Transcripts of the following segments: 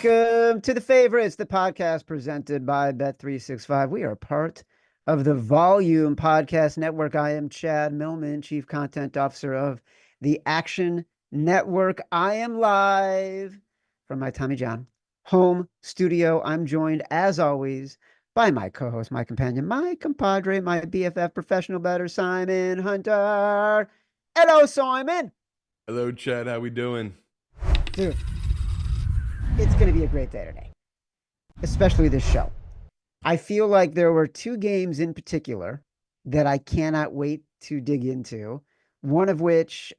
Welcome to The Favorites, the podcast presented by Bet365. We are part of the Volume Podcast Network. I am Chad Millman, Chief Content Officer of the Action Network. I am live from my Tommy John home studio. I'm joined, as always, by my co-host, my companion, my compadre, my BFF professional bettor, Simon Hunter. Hello, Simon. Hello, Chad. How we doing? Dude, it's going to be a great day today, especially this show. I feel like there were two games in particular that I cannot wait to dig into. One of which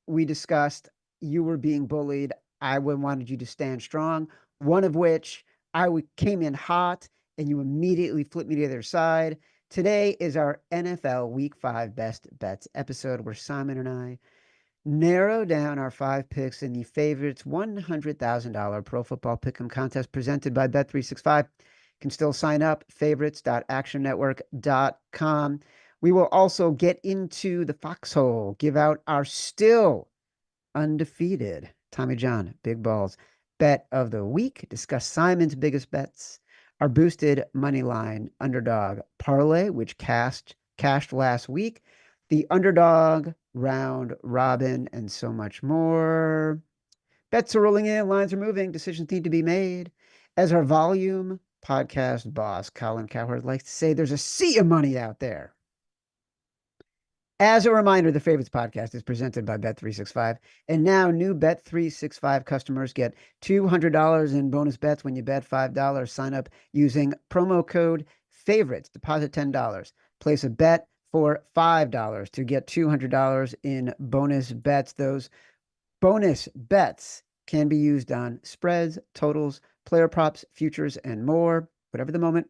we discussed, you were being bullied. I wanted you to stand strong. One of which came in hot and you immediately flipped me to the other side. Today is our NFL Week 5 Best Bets episode where Simon and I narrow down our 5 picks in the favorites $100,000 pro football pick'em contest presented by Bet365. Can still sign up, favorites.actionnetwork.com. We will also get into the foxhole, give out our still undefeated Tommy John Big Balls bet of the week, discuss Simon's biggest bets, our boosted money line underdog parlay, which cashed last week, the underdog round robin, and so much more. Bets are rolling in, lines are moving, decisions need to be made. As our volume podcast boss, Colin Cowherd, likes to say, there's a sea of money out there. As a reminder, the Favorites podcast is presented by Bet365. And now new Bet365 customers get $200 in bonus bets when you bet $5. Sign up using promo code FAVORITES. Deposit $10. Place a bet for $5 to get $200 in bonus bets. Those bonus bets can be used on spreads, totals, player props, futures, and more. Whatever the moment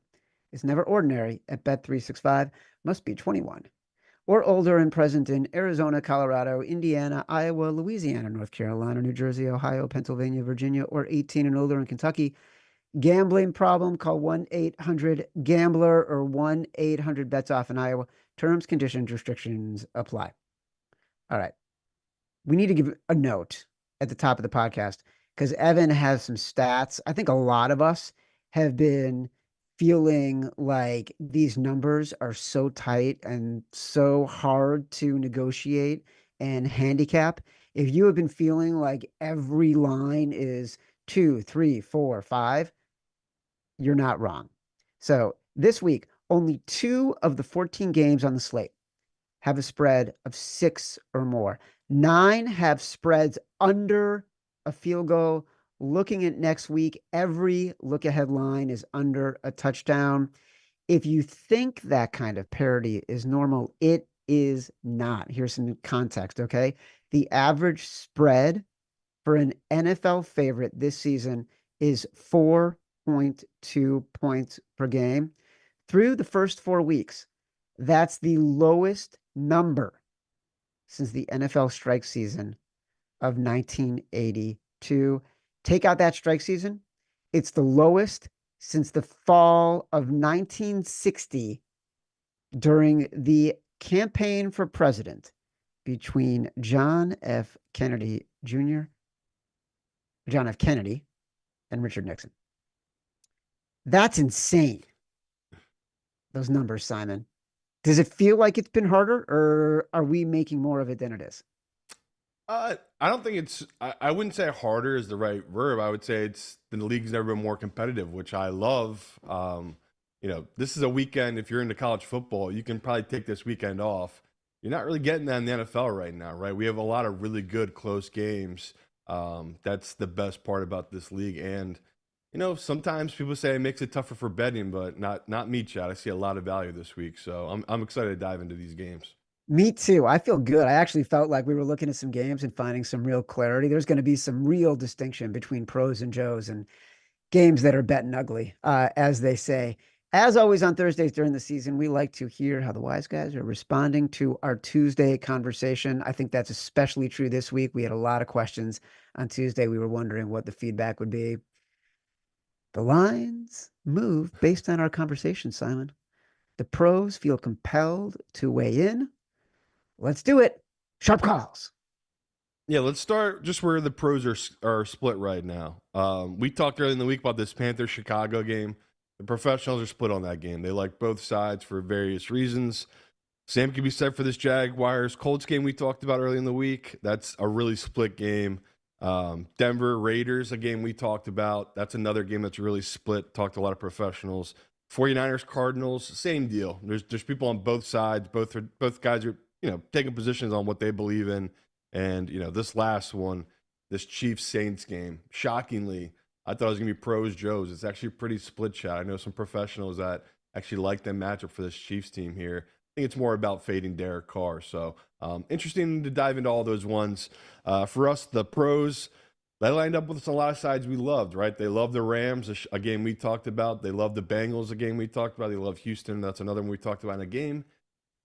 is never ordinary at Bet365. Must be 21 or older and present in Arizona, Colorado, Indiana, Iowa, Louisiana, North Carolina, New Jersey, Ohio, Pennsylvania, Virginia, or 18 and older in Kentucky. Gambling problem? Call 1-800-GAMBLER or 1-800-BETS-OFF in Iowa. Terms, conditions, restrictions apply. All right. We need to give a note at the top of the podcast because Evan has some stats. I think a lot of us have been feeling like these numbers are so tight and so hard to negotiate and handicap. If you have been feeling like every line is 2, 3, 4, 5, you're not wrong. So this week, only 2 of the 14 games on the slate have a spread of 6 or more. 9 have spreads under a field goal. Looking at next week, every look-ahead line is under a touchdown. If you think that kind of parity is normal, it is not. Here's some context, okay? The average spread for an NFL favorite this season is 4.2 points per game. Through the first 4 weeks, that's the lowest number since the NFL strike season of 1982. Take out that strike season, it's the lowest since the fall of 1960 during the campaign for president between John F. Kennedy, and Richard Nixon. That's insane. Those numbers, Simon. Does it feel like it's been harder, or are we making more of it than it is? I don't think it's. I wouldn't say harder is the right verb. I would say it's the league's never been more competitive, which I love. This is a weekend. If you're into college football, you can probably take this weekend off. You're not really getting that in the NFL right now, right? We have a lot of really good close games. That's the best part about this league. And sometimes people say it makes it tougher for betting, but not me, Chad. I see a lot of value this week, so I'm excited to dive into these games. Me too. I feel good. I actually felt like we were looking at some games and finding some real clarity. There's going to be some real distinction between pros and Joes and games that are betting ugly, as they say. As always on Thursdays during the season, we like to hear how the wise guys are responding to our Tuesday conversation. I think that's especially true this week. We had a lot of questions on Tuesday. We were wondering what the feedback would be. The lines move based on our conversation, Simon. The pros feel compelled to weigh in. Let's do it. Sharp calls. Yeah, let's start just where the pros are split right now. We talked earlier in the week about this Panthers Chicago game. The professionals are split on that game. They like both sides for various reasons. Same can be said for this Jaguars Colts game we talked about early in the week. That's a really split game. Denver Raiders, a game we talked about. That's another game that's really split. Talked to a lot of professionals. 49ers Cardinals, same deal. There's people on both sides. Both guys are taking positions on what they believe in. And this last one, this Chiefs Saints game, shockingly, I thought it was gonna be pros Joes. It's actually a pretty split shot. I know some professionals that actually like that matchup for this Chiefs team here. I think it's more about fading Derek Carr. So interesting to dive into all those ones. For us, the pros, they lined up with a lot of sides we loved, right? They love the Rams, a game we talked about. They love the Bengals, a game we talked about. They love Houston. That's another one we talked about in a game.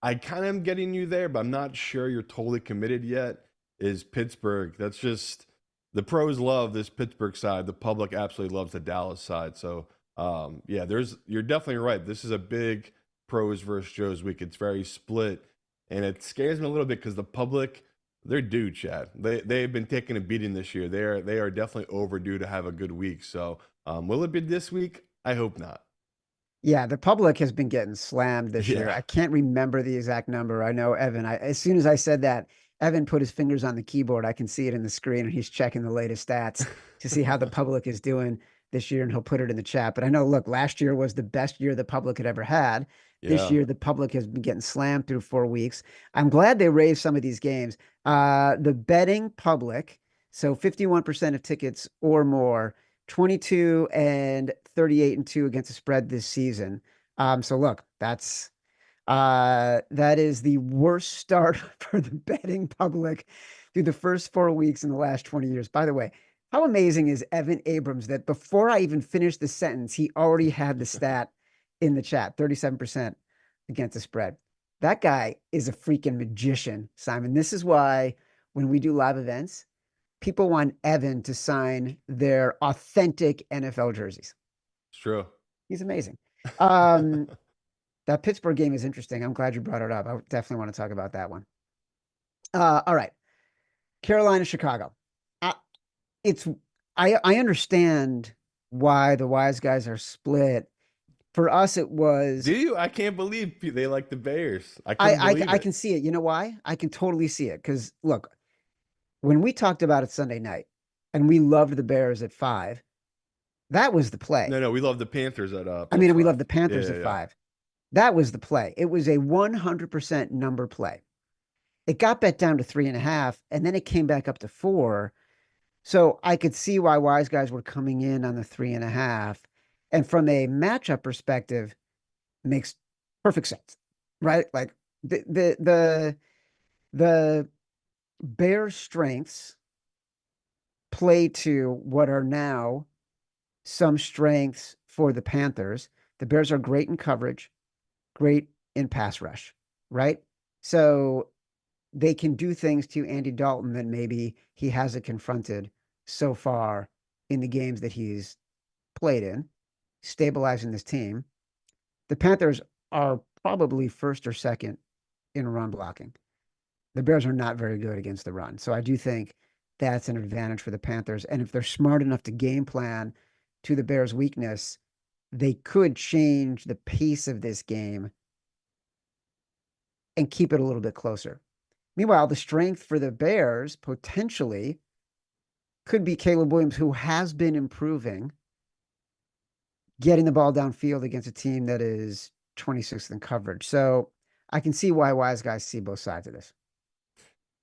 I kind of am getting you there, but I'm not sure you're totally committed yet, is Pittsburgh. That's just the pros love this Pittsburgh side. The public absolutely loves the Dallas side. So, yeah, you're definitely right. This is a big pros versus Joes week. It's very split, and it scares me a little bit because the public, they're due, Chad. They've been taking a beating this year. They are definitely overdue to have a good week. So, will it be this week? I hope not. Yeah, the public has been getting slammed this year. Yeah. I can't remember the exact number. I know Evan, as soon as I said that, Evan put his fingers on the keyboard. I can see it in the screen, and he's checking the latest stats to see how the public is doing this year, and he'll put it in the chat. But I know, look, last year was the best year the public had ever had. This Yeah. year, the public has been getting slammed through 4 weeks. I'm glad they raised some of these games. The betting public, so 51% of tickets or more, 22 and 38 and 2 against the spread this season. So look, that is the worst start for the betting public through the first 4 weeks in the last 20 years. By the way, how amazing is Evan Abrams that before I even finished the sentence, he already had the stat in the chat, 37% against the spread. That guy is a freaking magician, Simon. This is why when we do live events, people want Evan to sign their authentic NFL jerseys. It's true. He's amazing. Um, that Pittsburgh game is interesting. I'm glad you brought it up. I definitely want to talk about that one. All right. Carolina, Chicago. Uh, it's I understand why the wise guys are split. For us, it was Do you? I can't believe they like the Bears. I couldn't believe I it. can see it. You know why? I can totally see it. Because look, when we talked about it Sunday night and we loved the Bears at 5, that was the play. No, we love the Panthers at I mean, we +5. love the Yeah, Panthers yeah, at yeah. 5. That was the play. It was a 100% number play. It got bet down to 3.5, and then it came back up to 4. So I could see why wise guys were coming in on the 3.5. And from a matchup perspective, makes perfect sense, right? Like the Bears' strengths play to what are now some strengths for the Panthers. The Bears are great in coverage, great in pass rush, right? So they can do things to Andy Dalton that maybe he hasn't confronted so far in the games that he's played in, stabilizing this team. The Panthers are probably first or second in run blocking. The Bears are not very good against the run. So I do think that's an advantage for the Panthers. And if they're smart enough to game plan to the Bears' weakness, they could change the pace of this game and keep it a little bit closer. Meanwhile, the strength for the Bears potentially could be Caleb Williams, who has been improving, getting the ball downfield against a team that is 26th in coverage. So I can see why wise guys see both sides of this.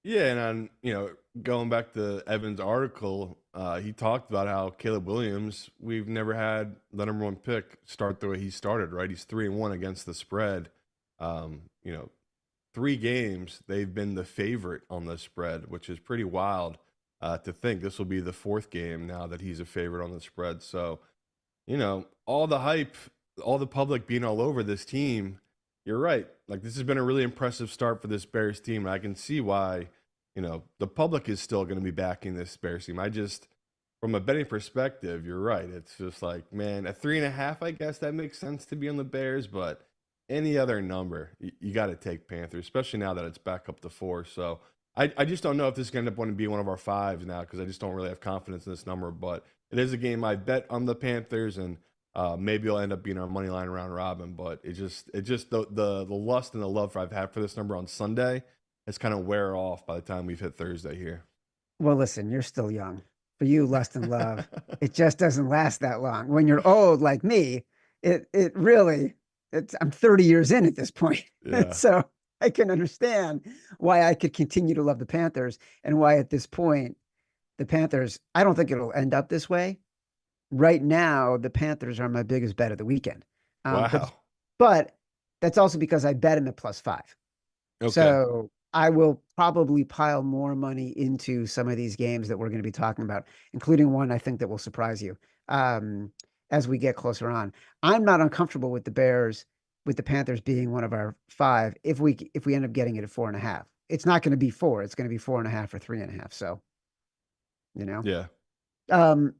Yeah, and on going back to Evan's article, he talked about how Caleb Williams, we've never had the #1 pick start the way he started. Right, he's 3-1 against the spread. Um, you know, 3 games they've been the favorite on the spread, which is pretty wild to think. This will be the 4th game now that he's a favorite on the spread. So all the hype, all the public being all over this team, you're right. Like, this has been a really impressive start for this Bears team. And I can see why, the public is still going to be backing this Bears team. From a betting perspective, you're right. It's just like, man, at 3.5, I guess that makes sense to be on the Bears, but any other number, you got to take Panthers, especially now that it's back up to 4. So I just don't know if this is going to end up wanting to be one of our fives now because I just don't really have confidence in this number. But it is a game I bet on the Panthers, and maybe it'll end up being our money line round robin. But it just the lust and the love I've had for this number on Sunday has kind of wear off by the time we've hit Thursday here. Well, listen, you're still young. For you, lust and love, it just doesn't last that long. When you're old like me, it really I'm 30 years in at this point. Yeah. So I can understand why I could continue to love the Panthers and why at this point the Panthers, I don't think it'll end up this way. Right now, the Panthers are my biggest bet of the weekend. Um, but Wow. but that's also because I bet him at +5. Okay. So I will probably pile more money into some of these games that we're going to be talking about, including one I think that will surprise you um, as we get closer on. I'm not uncomfortable with with the Panthers being one of our five if we end up getting it at 4.5. It's not going to be 4. It's going to be 4.5 or 3.5. So, you know, Yeah. um,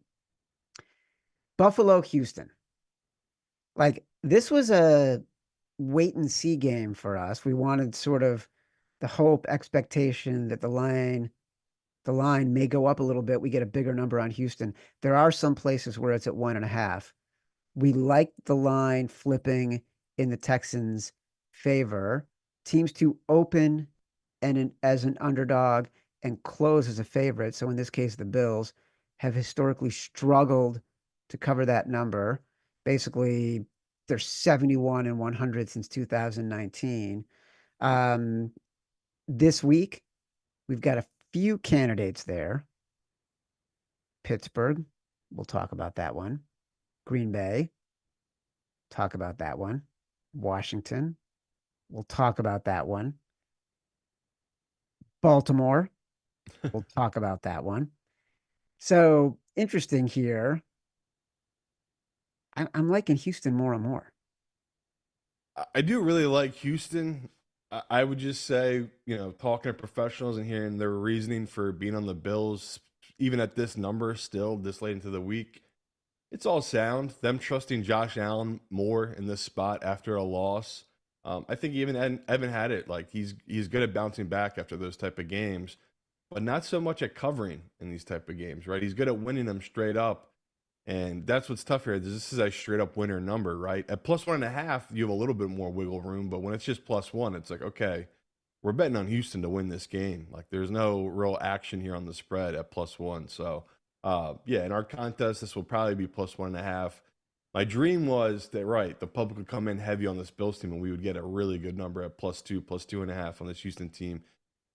Buffalo, Houston. Like this was a wait and see game for us. We wanted sort of the hope, expectation that the line may go up a little bit. We get a bigger number on Houston. There are some places where it's at 1.5. We like the line flipping in the Texans' favor. Teams to open as an underdog and close as a favorite. So in this case, the Bills have historically struggled to cover that number. Basically, they're 71 and 100 since 2019. Um, this week, we've got a few candidates there. Pittsburgh, we'll talk about that one. Green Bay, talk about that one. Washington, we'll talk about that one. Baltimore, we'll talk about that one. So interesting here. I'm liking Houston more and more. I do really like Houston. I would just say, talking to professionals and hearing their reasoning for being on the Bills, even at this number, still this late into the week, it's all sound. Them trusting Josh Allen more in this spot after a loss. I think even Evan had it. Like he's good at bouncing back after those type of games, but not so much at covering in these type of games, right? He's good at winning them straight up. And that's what's tough here. This is a straight up winner number, right? At +1.5, you have a little bit more wiggle room, but when it's just +1, it's like, okay, we're betting on Houston to win this game. Like there's no real action here on the spread at +1. So yeah, in our contest, this will probably be +1.5. My dream was that, right, the public would come in heavy on this Bills team and we would get a really good number at +2, +2.5 on this Houston team.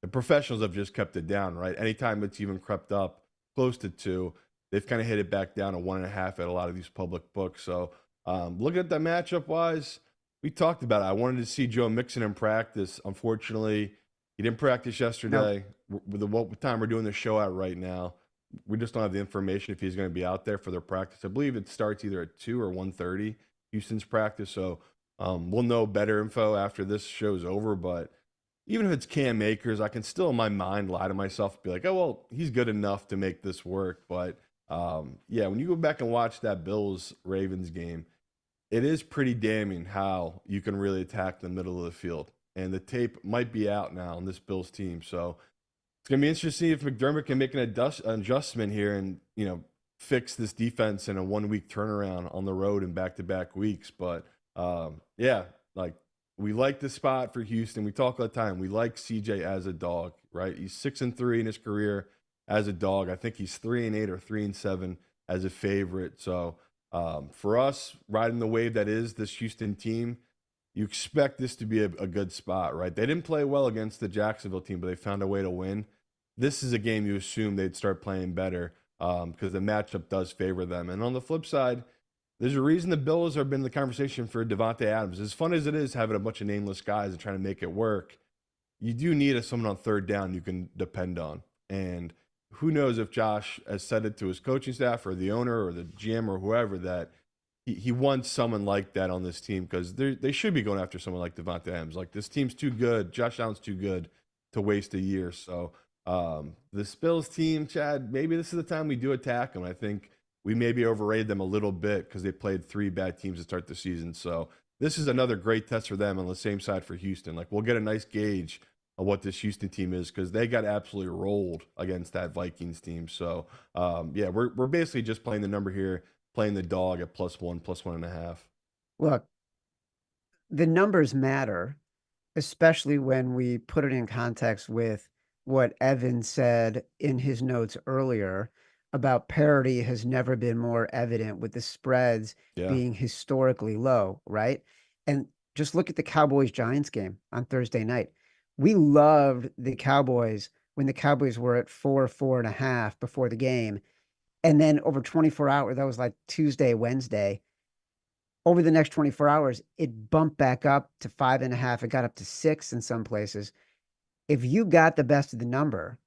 The professionals have just kept it down, right? Anytime it's even crept up close to 2, they've kind of hit it back down to 1.5 at a lot of these public books. So looking at that matchup wise, we talked about it. I wanted to see Joe Mixon in practice. Unfortunately, he didn't practice No, yesterday. With what time we're doing the show out right now, we just don't have the information if he's going to be out there for their practice. I believe it starts either at 2 or 1:30, Houston's practice. So we'll know better info after this show's over. But even if it's Cam Akers, I can still in my mind lie to myself and be like, oh, well, he's good enough to make this work. But yeah, when you go back and watch that Bills Ravens game, it is pretty damning how you can really attack the middle of the field. And the tape might be out now on this Bills team. So it's going to be interesting to see if McDermott can make an adjustment here and, fix this defense in a 1-week turnaround on the road in back-to-back weeks. But yeah, like we like the spot for Houston. We talk all the time. We like CJ as a dog, right? He's 6-3 in his career as a dog. I think he's 3-8 or 3-7 as a favorite. So for us, riding the wave that is this Houston team, you expect this to be a good spot, right? They didn't play well against the Jacksonville team, but they found a way to win. This is a game you assume they'd start playing better because the matchup does favor them. And on the flip side, there's a reason the Bills have been in the conversation for Devontae Adams. As fun as it is having a bunch of nameless guys and trying to make it work, you do need someone on third down you can depend on. And who knows if Josh has said it to his coaching staff or the owner or the GM or whoever that he wants someone like that on this team because they should be going after someone like Devontae Adams. Like this team's too good. Josh Allen's too good to waste a year. So the Bills team, Chad, maybe this is the time we do attack them. I think we maybe overrated them a little bit because they played 3 bad teams to start the season. So this is another great test for them on the same side for Houston. Like we'll get a nice gauge of what this Houston team is, because they got absolutely rolled against that Vikings team. So yeah, we're basically just playing the number here, playing the dog at +1, +1.5. Look, the numbers matter, especially when we put it in context with what Evan said in his notes earlier about parity has never been more evident with the spreads Yeah. being historically low, right? And just look at the Cowboys Giants game on Thursday night. We loved the Cowboys when the Cowboys were at 4.5 before the game. And then over 24 hours, that was like Tuesday, Wednesday. Over the next 24 hours, it bumped back up to 5.5. It got up to 6 in some places. If you got the best of the number,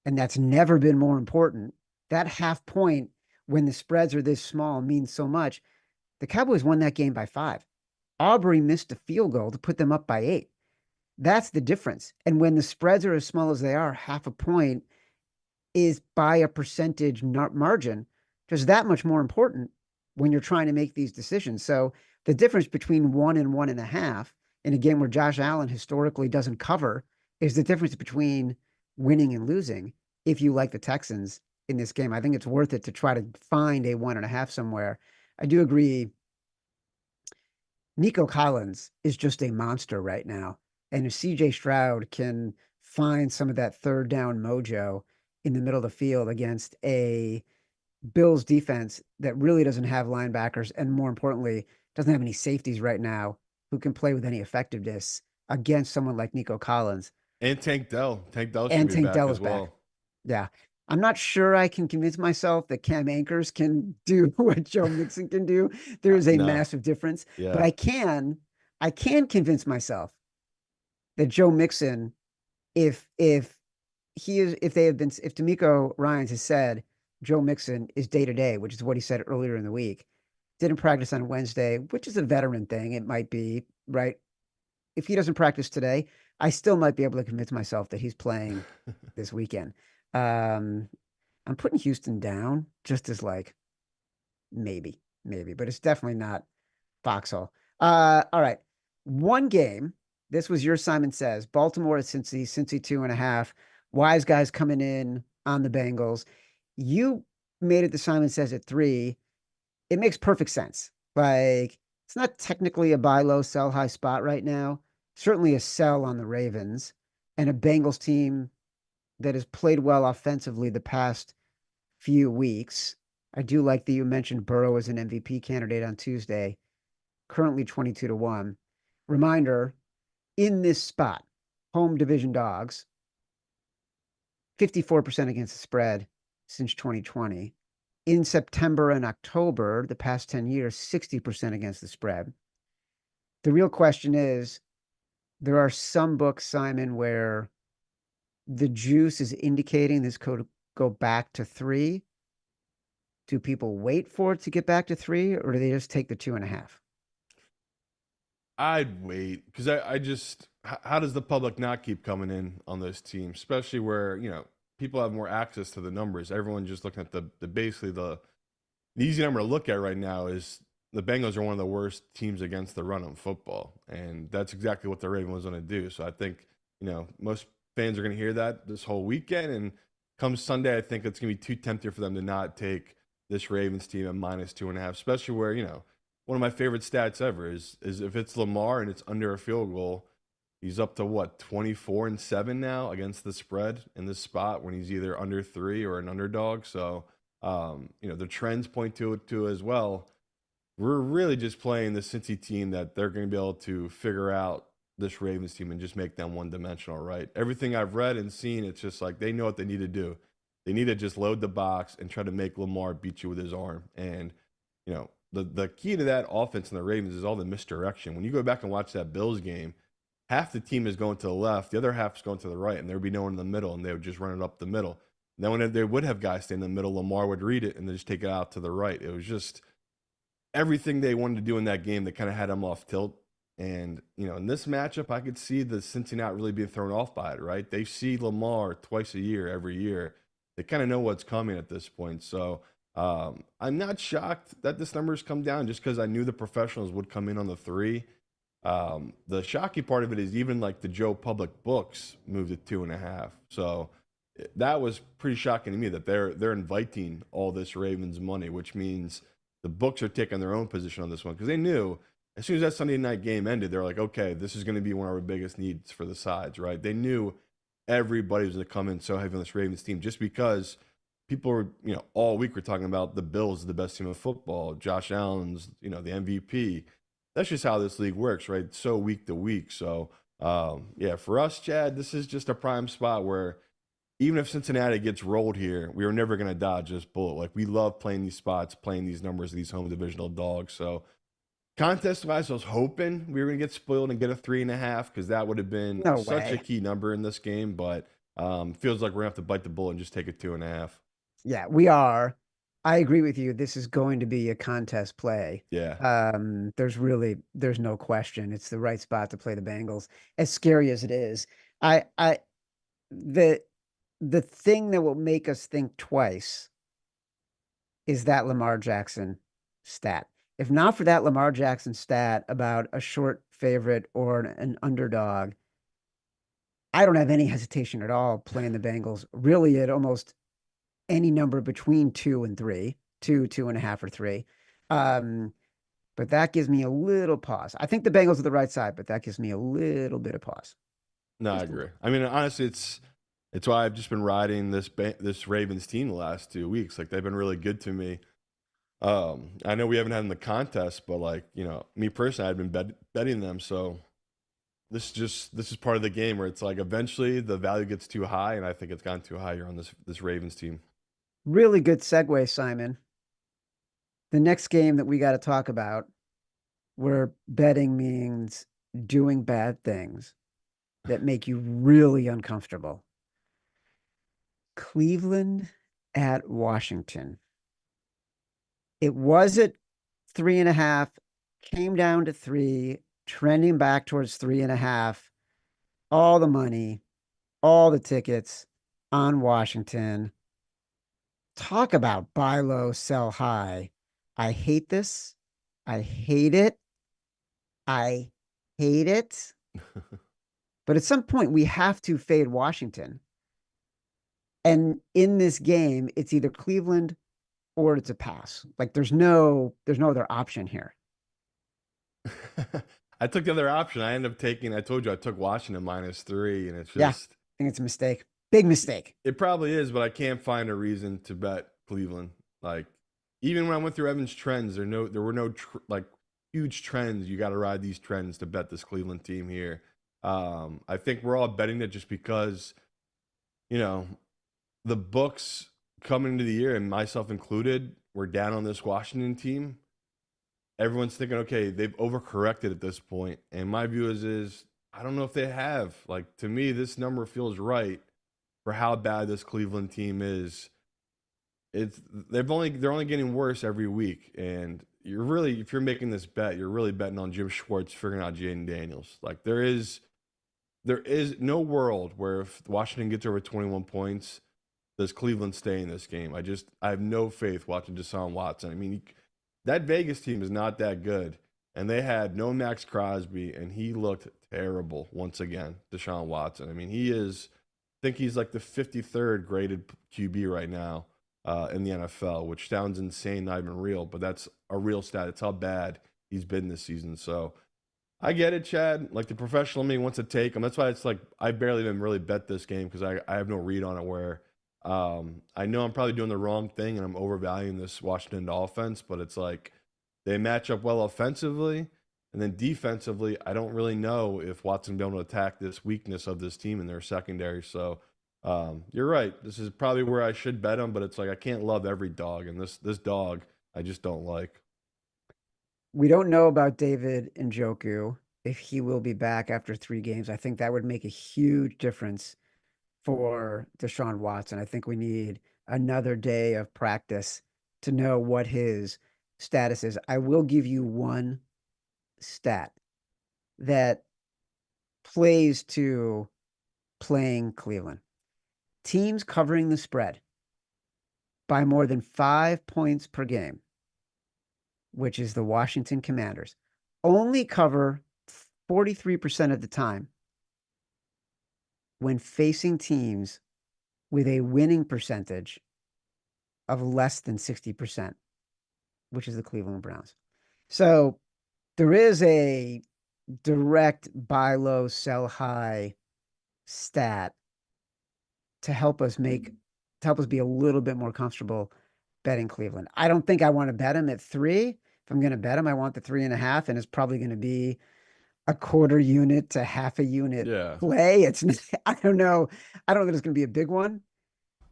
and that's never been more important, that half point when the spreads are this small means so much. The Cowboys won that game by 5. Aubrey missed a field goal to put them up by 8. That's the difference. And when the spreads are as small as they are, half a point is by a percentage margin, just that much more important when you're trying to make these decisions. So the difference between 1 and 1.5 in a game where Josh Allen historically doesn't cover is the difference between winning and losing. If you like the Texans in this game, I think it's worth it to try to find a 1.5 somewhere. I do agree. Nico Collins is just a monster right now. And if CJ Stroud can find some of that third down mojo in the middle of the field against a Bills defense that really doesn't have linebackers and more importantly, doesn't have any safeties right now who can play with any effectiveness against someone like Nico Collins. And Tank Dell. Tank Dell should And be Tank back Dell as is back. well. Yeah. I'm not sure I can convince myself that Cam Akers can do what Joe Mixon can do. There is a No. massive difference, but Yeah. I can convince myself that Joe Mixon, if he is, if they have been, if D'Amico Ryans has said Joe Mixon is day to day, which is what he said earlier in the week, didn't practice on Wednesday, which is a veteran thing. It might be right. If he doesn't practice today, I still might be able to convince myself that he's playing this weekend. Um, I'm putting Houston down just as like maybe, but it's definitely not Foxhole. All right. One game. This was your Simon Says. Baltimore at Cincy 2.5. Wise guys coming in on the Bengals. You made it to Simon Says at 3. It makes perfect sense. Like, it's not technically a buy low, sell high spot right now. Certainly a sell on the Ravens and a Bengals team that has played well offensively the past few weeks. I do like that you mentioned Burrow as an MVP candidate on Tuesday, currently 22-1. Reminder, in this spot, home division dogs, 54% against the spread since 2020. In September and October, the past 10 years, 60% against the spread. The real question is, there are some books, Simon, where the juice is indicating this could go back to 3. Do people wait for it to get back to 3, or do they just take the 2.5? I'd wait because I just how does the public not keep coming in on those teams, especially where people have more access to the numbers. Everyone just looking at the basically the easy number to look at right now is the Bengals are one of the worst teams against the run on football, and that's exactly what the Ravens was going to do. So I think most fans are going to hear that this whole weekend, and come Sunday, I think it's going to be too tempting for them to not take this Ravens team at -2.5, especially where one of my favorite stats ever is if it's Lamar and it's under a field goal, he's up to what 24-7 now against the spread in this spot when he's either under 3 or an underdog. So the trends point to it too as well. We're really just playing the Cincy team that they're going to be able to figure out this Ravens team and just make them one-dimensional, right? Everything I've read and seen, it's just like they know what they need to do. They need to just load the box and try to make Lamar beat you with his arm. And the key to that offense in the Ravens is all the misdirection. When you go back and watch that Bills game, half the team is going to the left, the other half is going to the right, and there would be no one in the middle, and they would just run it up the middle. And then when they would have guys stay in the middle, Lamar would read it and then just take it out to the right. It was just everything they wanted to do in that game that kind of had them off tilt. And, in this matchup, I could see the Cincinnati really being thrown off by it, right? They see Lamar twice a year, every year. They kind of know what's coming at this point. So I'm not shocked that this number's come down just because I knew the professionals would come in on the 3. The shocky part of it is even like the Joe Public books moved it 2.5. So that was pretty shocking to me that they're inviting all this Ravens money, which means the books are taking their own position on this one because they knew as soon as that Sunday night game ended, they're like, okay, this is going to be one of our biggest needs for the sides, right? They knew everybody was going to come in so heavy on this Ravens team just because people were, all week we're talking about the Bills, the best team of football, Josh Allen's, the MVP. That's just how this league works, right? So week to week. So, yeah, for us, Chad, this is just a prime spot where even if Cincinnati gets rolled here, we are never going to dodge this bullet. Like, we love playing these spots, playing these numbers, these home divisional dogs. So, contest wise, I was hoping we were going to get spoiled and get a 3.5 because that would have been No such a way. key number in this game. But feels like we're going to have to bite the bullet and just take a 2.5. Yeah, we are. I agree with you. This is going to be a contest play. Yeah. There's no question. It's the right spot to play the Bengals. As scary as it is. I the the thing that will make us think twice is that Lamar Jackson stat. If not for that Lamar Jackson stat about a short favorite or an underdog, I don't have any hesitation at all playing the Bengals really at almost any number between 2 and 3, 2.5, or 3. Um, but that gives me a little pause. I think the Bengals are the right side, but that gives me a little bit of pause. No, I Just a agree. little. I mean, honestly, it's why I've just been riding this Ravens team the last 2 weeks. Like they've been really good to me. I know we haven't had in the contest, but like me personally, I've been betting them. So this is part of the game where it's like eventually the value gets too high, and I think it's gone too high here on this Ravens team. Really good segue, Simon. The next game that we got to talk about, where betting means doing bad things that make you really uncomfortable. Cleveland at Washington. It was at 3.5, came down to 3, trending back towards 3.5. All the money, all the tickets on Washington. Talk about buy low, sell high. I hate this. I hate it. I hate it. But at some point, we have to fade Washington. And in this game, it's either Cleveland or it's a pass. Like there's no other option here. I took the other option. I told you I took Washington -3, and it's Yeah, I just think it's a mistake. Big mistake. it probably is, but I can't find a reason to bet Cleveland. Like even when I went through Evan's trends, there were no like huge trends. You got to ride these trends to bet this Cleveland team here. I think we're all betting it just because you know the books coming into the year, and myself included, we're down on this Washington team. Everyone's thinking, okay, they've overcorrected at this point, and my view is I don't know if they have. Like to me, this number feels right for how bad this Cleveland team is. They're only getting worse every week, and you're really if you're making this bet, you're really betting on Jim Schwartz figuring out Jaden Daniels. Like there is no world where if Washington gets over 21 points, does Cleveland stay in this game? I have no faith watching Deshaun Watson. I mean, that Vegas team is not that good, and they had no Max Crosby, and he looked terrible once again. Deshaun Watson. I mean, I think he's like the 53rd graded QB right now in the NFL, which sounds insane, not even real, but that's a real stat. It's how bad he's been this season. So I get it, Chad. Like the professional in me wants to take him. That's why it's like I barely even really bet this game because I have no read on it. Where I know I'm probably doing the wrong thing and I'm overvaluing this Washington offense, but it's like they match up well offensively, and then defensively, I don't really know if Watson will be able to attack this weakness of this team in their secondary. So you're right. This is probably where I should bet him, but it's like I can't love every dog, and this dog I just don't like. We don't know about David Njoku if he will be back after 3 games. I think that would make a huge difference for Deshaun Watson. I think we need another day of practice to know what his status is. I will give you one stat that plays to playing Cleveland. Teams covering the spread by more than 5 points per game, which is the Washington Commanders, only cover 43% of the time, when facing teams with a winning percentage of less than 60%, which is the Cleveland Browns. So there is a direct buy low, sell high stat to help us be a little bit more comfortable betting Cleveland. I don't think I want to bet him at 3. If I'm going to bet him, I want the 3.5, and it's probably going to be a quarter unit to half a unit Yeah. play. It's I don't know. I don't think it's going to be a big one,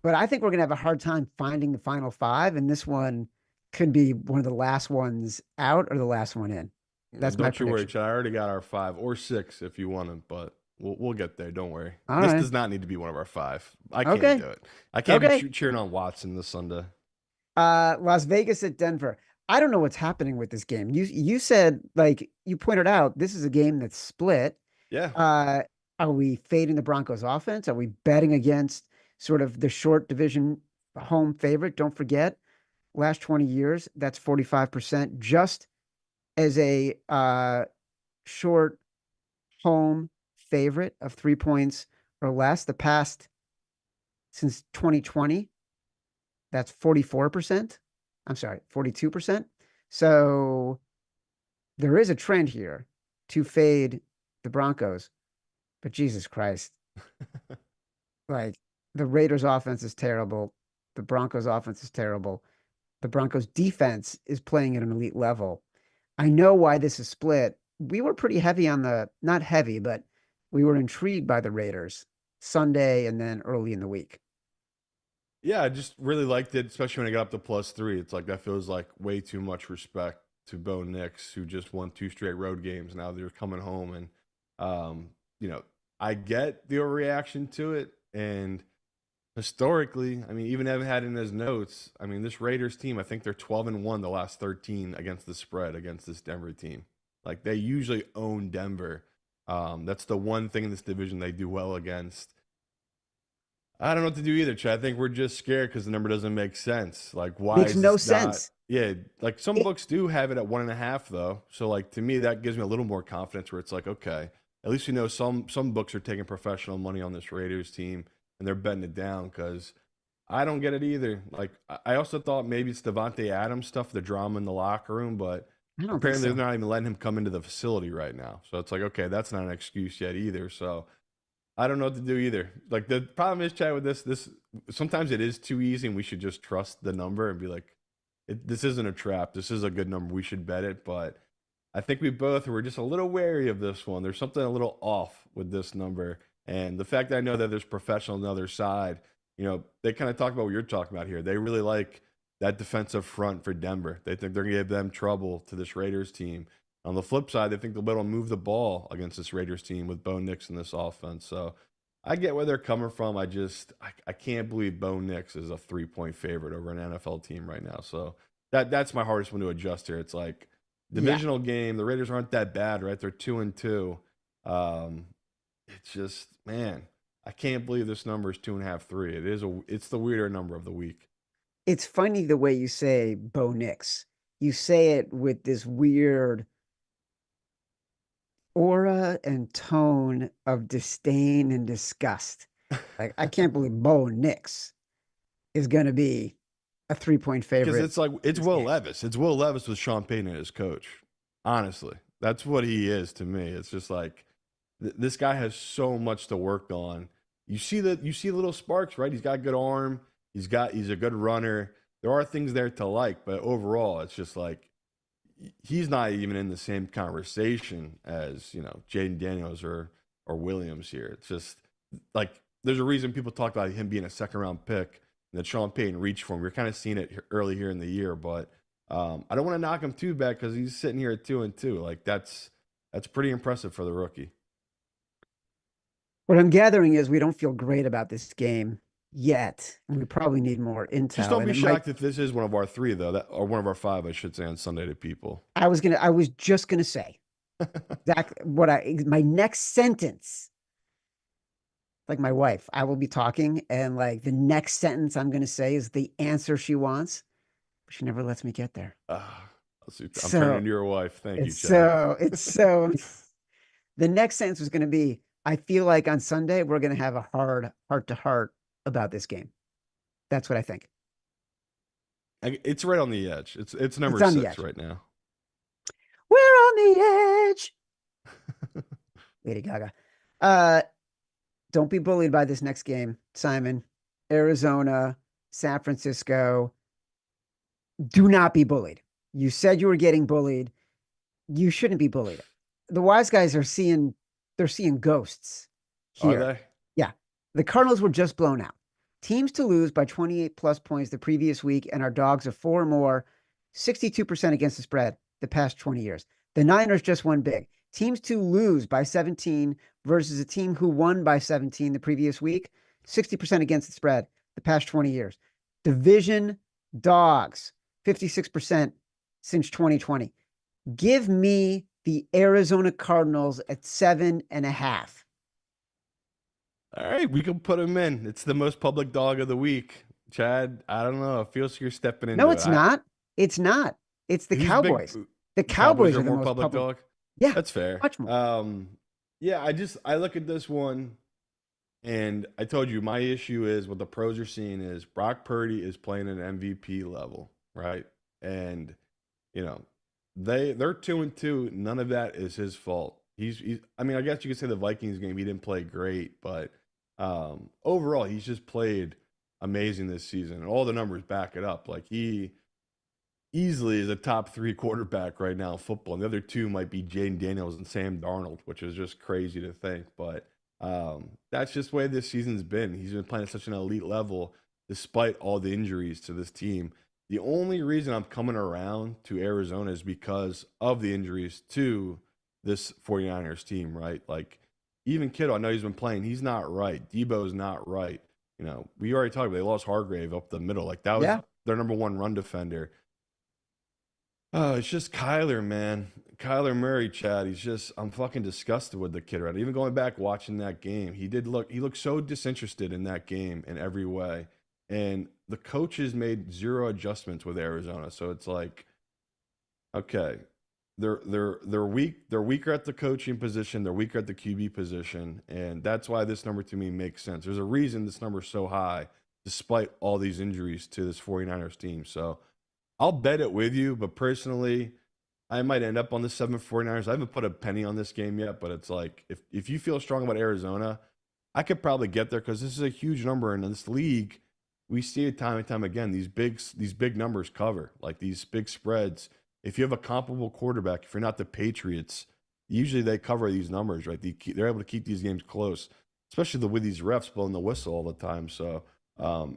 but I think we're going to have a hard time finding the final 5, and this one could be one of the last ones out or the last one in. That's my Don't you worry, prediction. Chad. I already got our 5 or 6 if you want them, but we'll get there. Don't worry. All This right. does not need to be one of our 5. I can't Okay. do it. I can't be Okay. cheering on Watson this Sunday. Las Vegas at Denver. I don't know what's happening with this game. You said, like you pointed out, this is a game that's split. Yeah. Uh, are we fading the Broncos offense? Are we betting against sort of the short division home favorite? Don't forget, last 20 years, that's 45% just as a short home favorite of 3 points or less. The past since 2020, that's 44%. I'm sorry, 42%. So there is a trend here to fade the Broncos, but Jesus Christ, like the Raiders offense is terrible. The Broncos offense is terrible. The Broncos defense is playing at an elite level. I know why this is split. We were pretty heavy on not heavy, but we were intrigued by the Raiders Sunday and then early in the week. Yeah, I just really liked it, especially when I got up to +3. It's like that feels like way too much respect to Bo Nix, who just won 2 straight road games. Now they're coming home, and you know, I get the overreaction to it. And historically, I mean, even Evan had in his notes. I mean, this Raiders team, I think they're 12-1 the last 13 against the spread against this Denver team. Like they usually own Denver. That's the one thing in this division they do well against. I don't know what to do either, Chad. I think we're just scared because the number doesn't make sense. Like, why Makes is no this not? sense. Yeah, like some It, books do have it at 1.5 though. So like to me, that gives me a little more confidence where it's like, okay, at least we know some books are taking professional money on this Raiders team and they're betting it down because I don't get it either. Like I also thought maybe it's Devontae Adams stuff, the drama in the locker room, but I don't think apparently so. they're not even letting him come into the facility right now. So it's like, okay, that's not an excuse yet either. So I don't know what to do either. Like the problem is, Chad, with this sometimes it is too easy, and we should just trust the number and be like, this isn't a trap. This is a good number. We should bet it. But I think we both were just a little wary of this one. There's something a little off with this number, and the fact that I know that there's professionals on the other side. You know, they kind of talk about what you're talking about here. They really like that defensive front for Denver. They think they're going to give them trouble to this Raiders team. On the flip side, they think they'll be able to move the ball against this Raiders team with Bo Nix in this offense. So I get where they're coming from. I can't believe Bo Nix is a 3-point favorite over an NFL team right now. So that's my hardest one to adjust here. It's like Yeah. divisional game. The Raiders aren't that bad, right? They're 2-2. It's just, man, I can't believe this number is 2.5, 3. It's the weirder number of the week. It's funny the way you say Bo Nix. You say it with this weird aura and tone of disdain and disgust. Like, I can't believe Bo Nix is going to be a 3-point Because favorite it's like it's this Will game. Levis. It's Will Levis with Sean Payton as coach. Honestly, that's what he is to me. It's just like this guy has so much to work on. You see little sparks, right? He's got a good arm. He's a good runner. There are things there to like, but overall, it's just like he's not even in the same conversation as Jaden Daniels or Williams here. It's just like there's a reason people talk about him being a second round pick and that Sean Payton reached for him. We're kind of seeing it early here in the year, but I don't want to knock him too bad because he's sitting here at 2-2. Like that's pretty impressive for the rookie. What I'm gathering is we don't feel great about this game yet. And we probably need more Just intel. don't And be it might, shocked if this is one of our 3 though, or one of our 5, I should say, on Sunday to people. I was just going to say exactly my next sentence, like my wife, I will be talking and like the next sentence I'm going to say is the answer she wants, but she never lets me get there. Ah, I'm turning So into your wife. Thank you, it's Chad. so, it's so, The next sentence was going to be, I feel like on Sunday, we're going to have a hard heart-to-heart about this game. That's what I think. It's right on the edge. It's It's number on the 6 edge. right now. We're on the edge. Lady Gaga. Don't be bullied by this next game, Simon. Arizona, San Francisco. Do not be bullied. You said you were getting bullied. You shouldn't be bullied. The wise guys are seeing ghosts Are here. they? Yeah. The Cardinals were just blown out. Teams to lose by 28 plus points the previous week, and our dogs of 4 or more, 62% against the spread the past 20 years. The Niners just won big. Teams to lose by 17 versus a team who won by 17 the previous week, 60% against the spread the past 20 years. Division dogs, 56% since 2020. Give me the Arizona Cardinals at 7.5. All right, we can put him in. It's the most public dog of the week. Chad, I don't know. It feels like you're stepping into No, it. it's not. It's not. It's the Who's big? Cowboys. The The Cowboys Cowboys are are the more most public public. dog. Yeah, That's fair. much more. Yeah, I look at this one, and I told you my issue is what the pros are seeing is Brock Purdy is playing at an MVP level, right? And you know, they're 2-2. None of that is his fault. He's I mean, I guess you could say the Vikings game he didn't play great, but overall he's just played amazing this season, and all the numbers back it up. Like he easily is a top 3 quarterback right now in football, and the other two might be Jaden Daniels and Sam Darnold, which is just crazy to think. But that's just the way this season's been. He's been playing at such an elite level despite all the injuries to this team. The only reason I'm coming around to Arizona is because of the injuries to this 49ers team, right? Like, even Kittle, I know he's been playing. He's not right. Debo's not right. You know, we already talked about they lost Hargrave up the middle. Like, that was their number 1 run defender. Oh, it's just Kyler, man. Kyler Murray, Chad. I'm fucking disgusted with the kid right now. Even going back watching that game, he looked so disinterested in that game in every way. And the coaches made 0 adjustments with Arizona. So it's like, okay, they're weak. They're weaker at the coaching position. They're weaker at the QB position. And that's why this number to me makes sense. There's a reason this number is so high, despite all these injuries to this 49ers team. So I'll bet it with you, but personally, I might end up on the 7 49ers. I haven't put a penny on this game yet, but it's like, if you feel strong about Arizona, I could probably get there because this is a huge number in this league. We see it time and time again. These big numbers cover, like these big spreads. If you have a comparable quarterback, if you're not the Patriots, usually they cover these numbers, right? They're able to keep these games close, especially with these refs blowing the whistle all the time. So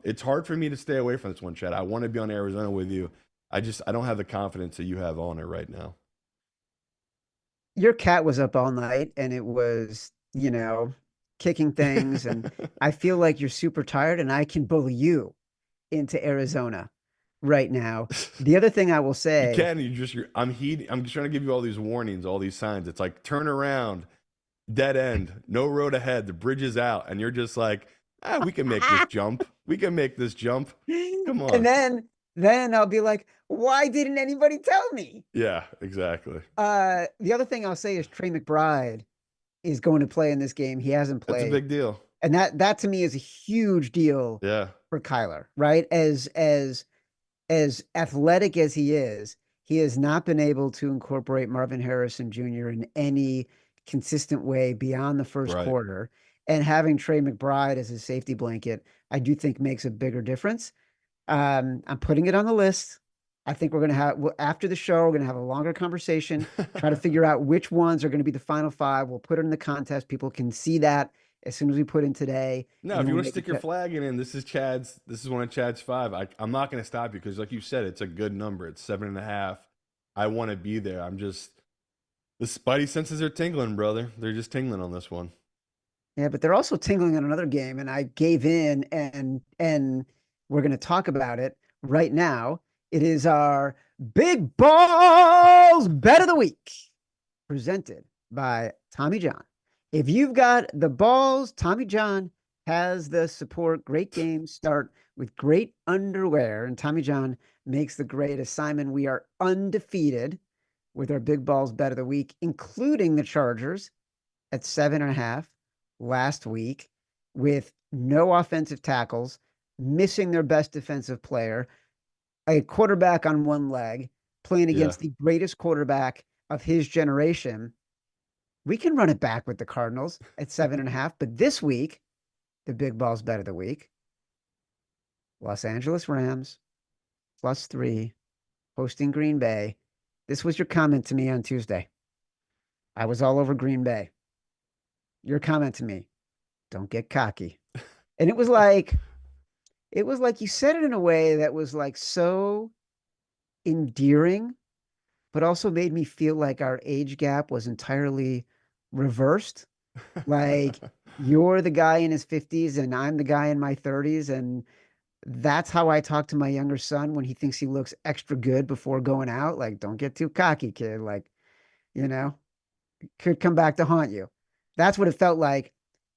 it's hard for me to stay away from this one, Chad. I want to be on Arizona with you. I don't have the confidence that you have on it right now. Your cat was up all night and it was, kicking things. And I feel like you're super tired and I can bully you into Arizona right now. The other thing I will You say, can. I'm just trying to give you all these warnings, all these signs. It's like turn around, dead end, no road ahead, the bridge is out, and you're just like, we can make this jump. We can make this jump. Come on. and then I'll be like, why didn't anybody tell me? Yeah, exactly. The other thing I'll say is Trey McBride is going to play in this game. He hasn't That's a played. big deal. And that to me is a huge deal for Kyler, right? As athletic as he has not been able to incorporate Marvin Harrison Jr. in any consistent way beyond the first quarter. And having Trey McBride as a safety blanket, I do think makes a bigger difference. I'm putting it on the list. I think we're going to have, after the show, we're going to have a longer conversation, try to figure out which ones are going to be the final 5. We'll put it in the contest. People can see that as soon as we put in today. No, if you want to stick your flag in, this is one of Chad's 5. I'm not going to stop you because, like you said, it's a good number. It's 7.5. I want to be there. The spidey senses are tingling, brother. They're just tingling on this one. Yeah, but they're also tingling on another game, and I gave in, and we're going to talk about it right now. It is our Big Balls Bet of the Week, presented by Tommy John. If you've got the balls, Tommy John has the support. Great games start with great underwear, and Tommy John makes the greatest. Simon, we are undefeated with our Big Balls Bet of the Week, including the Chargers. at 7.5 last week with no offensive tackles, missing their best defensive player, a quarterback on one leg, playing Yeah. against the greatest quarterback of his generation. We can run it back with the Cardinals at 7.5. But this week, the big balls bet of the week, Los Angeles Rams +3 hosting Green Bay. This was your comment to me on Tuesday. I was all over Green Bay. Your comment to me, don't get cocky. And it was like you said it in a way that was like so endearing, but also made me feel like our age gap was entirely reversed. Like you're the guy in his 50s and I'm the guy in my 30s. And that's how I talk to my younger son when he thinks he looks extra good before going out. Like, don't get too cocky, kid. Like, you know, could come back to haunt you. That's what it felt like.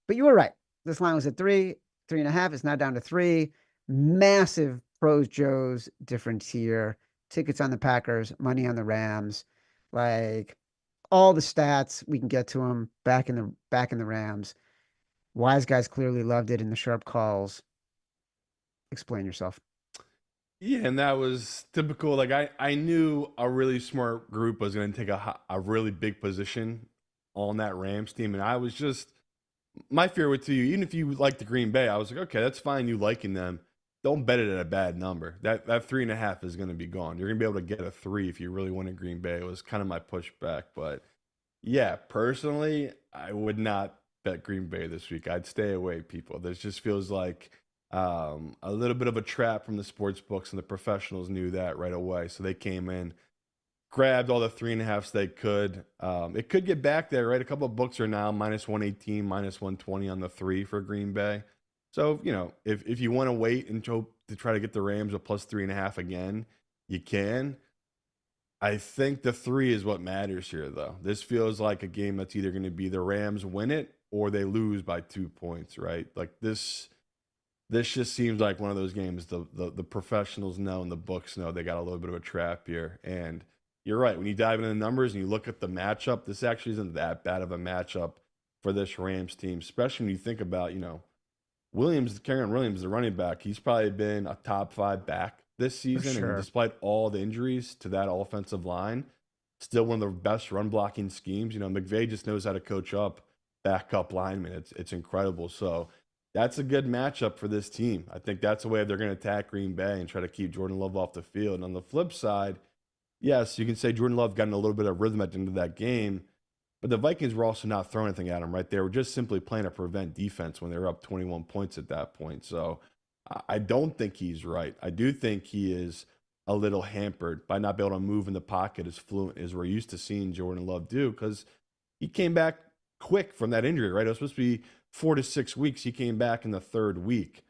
But you were right. This line was at 3.5. It's now down to 3. Massive pros, Joes difference here. Tickets on the Packers, money on the Rams, like all the stats. We can get to them back in the Rams. Wise guys clearly loved it in the sharp calls. Explain yourself. Yeah, and that was typical. Like I knew a really smart group was going to take a really big position on that Rams team, and I was just my fear with you. Even if you like the Green Bay, I was like, okay, that's fine. You liking them, don't bet it at a bad number. That 3.5 is going to be gone. You're going to be able to get a 3 if you really wanted Green Bay. It was kind of my pushback, but yeah, personally, I would not bet Green Bay this week. I'd stay away, people. This just feels like a little bit of a trap from the sports books, and the professionals knew that right away. So they came in, grabbed all the 3.5s they could. It could get back there, right? A couple of books are now -118, -120 on the 3 for Green Bay. So, if you want to wait and hope to try to get the Rams a +3.5 again, you can. I think the 3 is what matters here, though. This feels like a game that's either going to be the Rams win it or they lose by 2 points, right? Like this just seems like one of those games the professionals know and the books know they got a little bit of a trap here. And you're right. When you dive into the numbers and you look at the matchup, this actually isn't that bad of a matchup for this Rams team, especially when you think about, Karen Williams, the running back. He's probably been a top 5 back this For season. And sure. despite all the injuries to that offensive line, still one of the best run blocking schemes. McVay just knows how to coach up backup linemen. It's incredible. So that's a good matchup for this team. I think that's the way they're going to attack Green Bay and try to keep Jordan Love off the field. And on the flip side, yes, you can say Jordan Love got in a little bit of rhythm at the end of that game, but the Vikings were also not throwing anything at him, right? They were just simply playing a prevent defense when they were up 21 points at that point. So I don't think he's right. I do think he is a little hampered by not being able to move in the pocket as fluent as we're used to seeing Jordan Love do, because he came back quick from that injury, right? It was supposed to be 4 to 6 weeks. He came back in the 3rd week.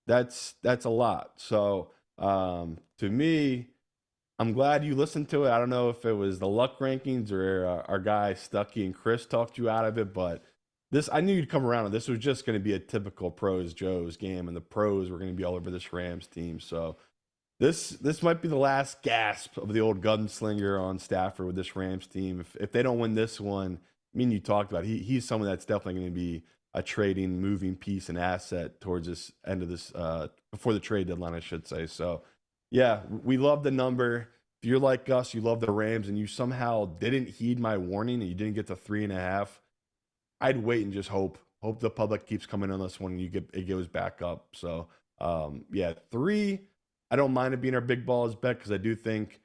That's a lot. So to me, I'm glad you listened to it. I don't know if it was the luck rankings or our guy Stuckey and Chris talked you out of it, but I knew you'd come around. And this was just going to be a typical pros Joe's game, and the pros were going to be all over this Rams team. So this might be the last gasp of the old gunslinger on Stafford with this Rams team. If they don't win this one, you talked about he's someone that's definitely going to be a trading, moving piece and asset towards this end of this before the trade deadline, I should say. So yeah, we love the number. If you're like us, you love the Rams, and you somehow didn't heed my warning and you didn't get to 3.5, I'd wait and just hope the public keeps coming on this one and it goes back up. So yeah, 3. I don't mind it being our big balls bet because I do think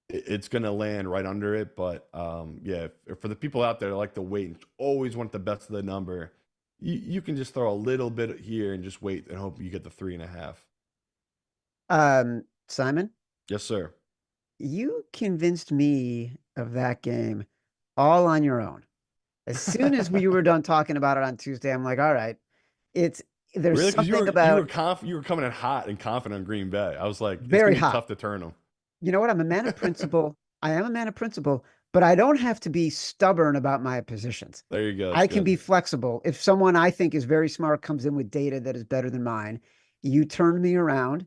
it's going to land right under it. But yeah, for the people out there that like to wait and always want the best of the number, you can just throw a little bit here and just wait and hope you get the 3.5. Simon, Yes, sir. you convinced me of that game all on your own. As soon as we were done talking about it on Tuesday, I'm like, all right, it's there's Really? Because something you were about you were coming in hot and confident on Green Bay. I was like, it's very gonna be hot. tough to turn them. You know what? I'm a man of principle. I am a man of principle, but I don't have to be stubborn about my positions. There you go. That's I can good. be flexible. If someone I think is very smart comes in with data that is better than mine, you turn me around.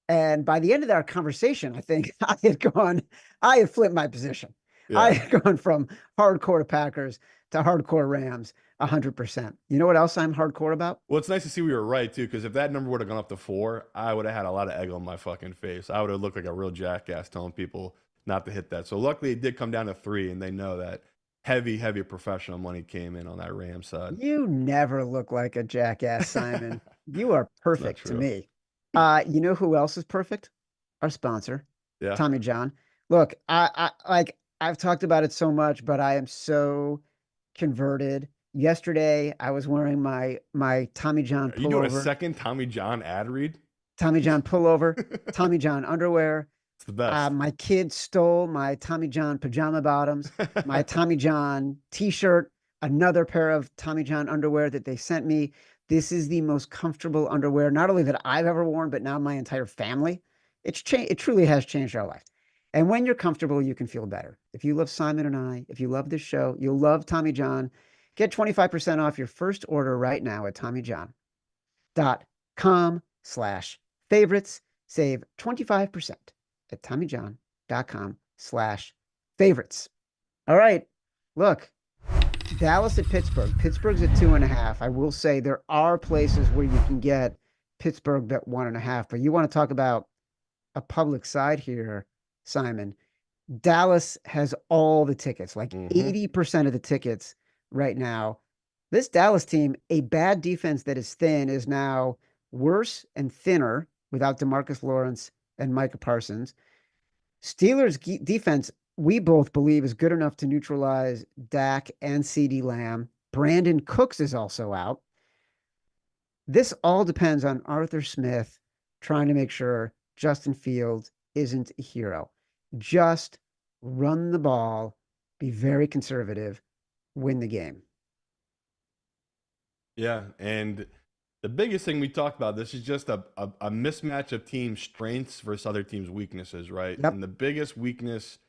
And by the end of our conversation, I think I had flipped my position. I Yeah. had gone from hardcore to Packers to hardcore Rams 100%. You know what else I'm hardcore about? Well, it's nice to see we were right too, because if that number would have gone up to 4, I would have had a lot of egg on my fucking face. I would have looked like a real jackass telling people not to hit that. So luckily, it did come down to 3, and they know that heavy professional money came in on that Ram side. You never look like a jackass, Simon. You are It's not perfect to true. me. You know who else is perfect? Our sponsor, Yeah. Tommy John. Look, I've talked about it so much, but I am so converted. Yesterday, I was wearing my Tommy John Are you doing a pullover, second Tommy John ad read? Tommy John pullover, It's Tommy John underwear. the best. My kids stole my Tommy John pajama bottoms, my Tommy John t-shirt, another pair of Tommy John underwear that they sent me. This is the most comfortable underwear, not only that I've ever worn, but now my entire family. It's changed. It truly has changed our life. And when you're comfortable, you can feel better. If you love Simon and I, if you love this show, you'll love Tommy John. Get 25% off your first order right now at TommyJohn.com/favorites. Save 25% at TommyJohn.com/favorites. All right. Look, Dallas at Pittsburgh. Pittsburgh's at 2.5. I will say there are places where you can get Pittsburgh at 1.5, but you want to talk about a public side here, Simon. Dallas has all the tickets, like 80% of the tickets right now. This Dallas team, a bad defense that is thin, is now worse and thinner without DeMarcus Lawrence and Micah Parsons. Steelers defense, we both believe, is good enough to neutralize Dak and CeeDee Lamb. Brandon Cooks is also out. This all depends on Arthur Smith trying to make sure Justin Fields isn't a hero. Just run the ball, be very conservative, win the game. Yeah, and the biggest thing we talked about, this is just a mismatch of team strengths versus other teams' weaknesses, right? Yep. And the biggest weakness,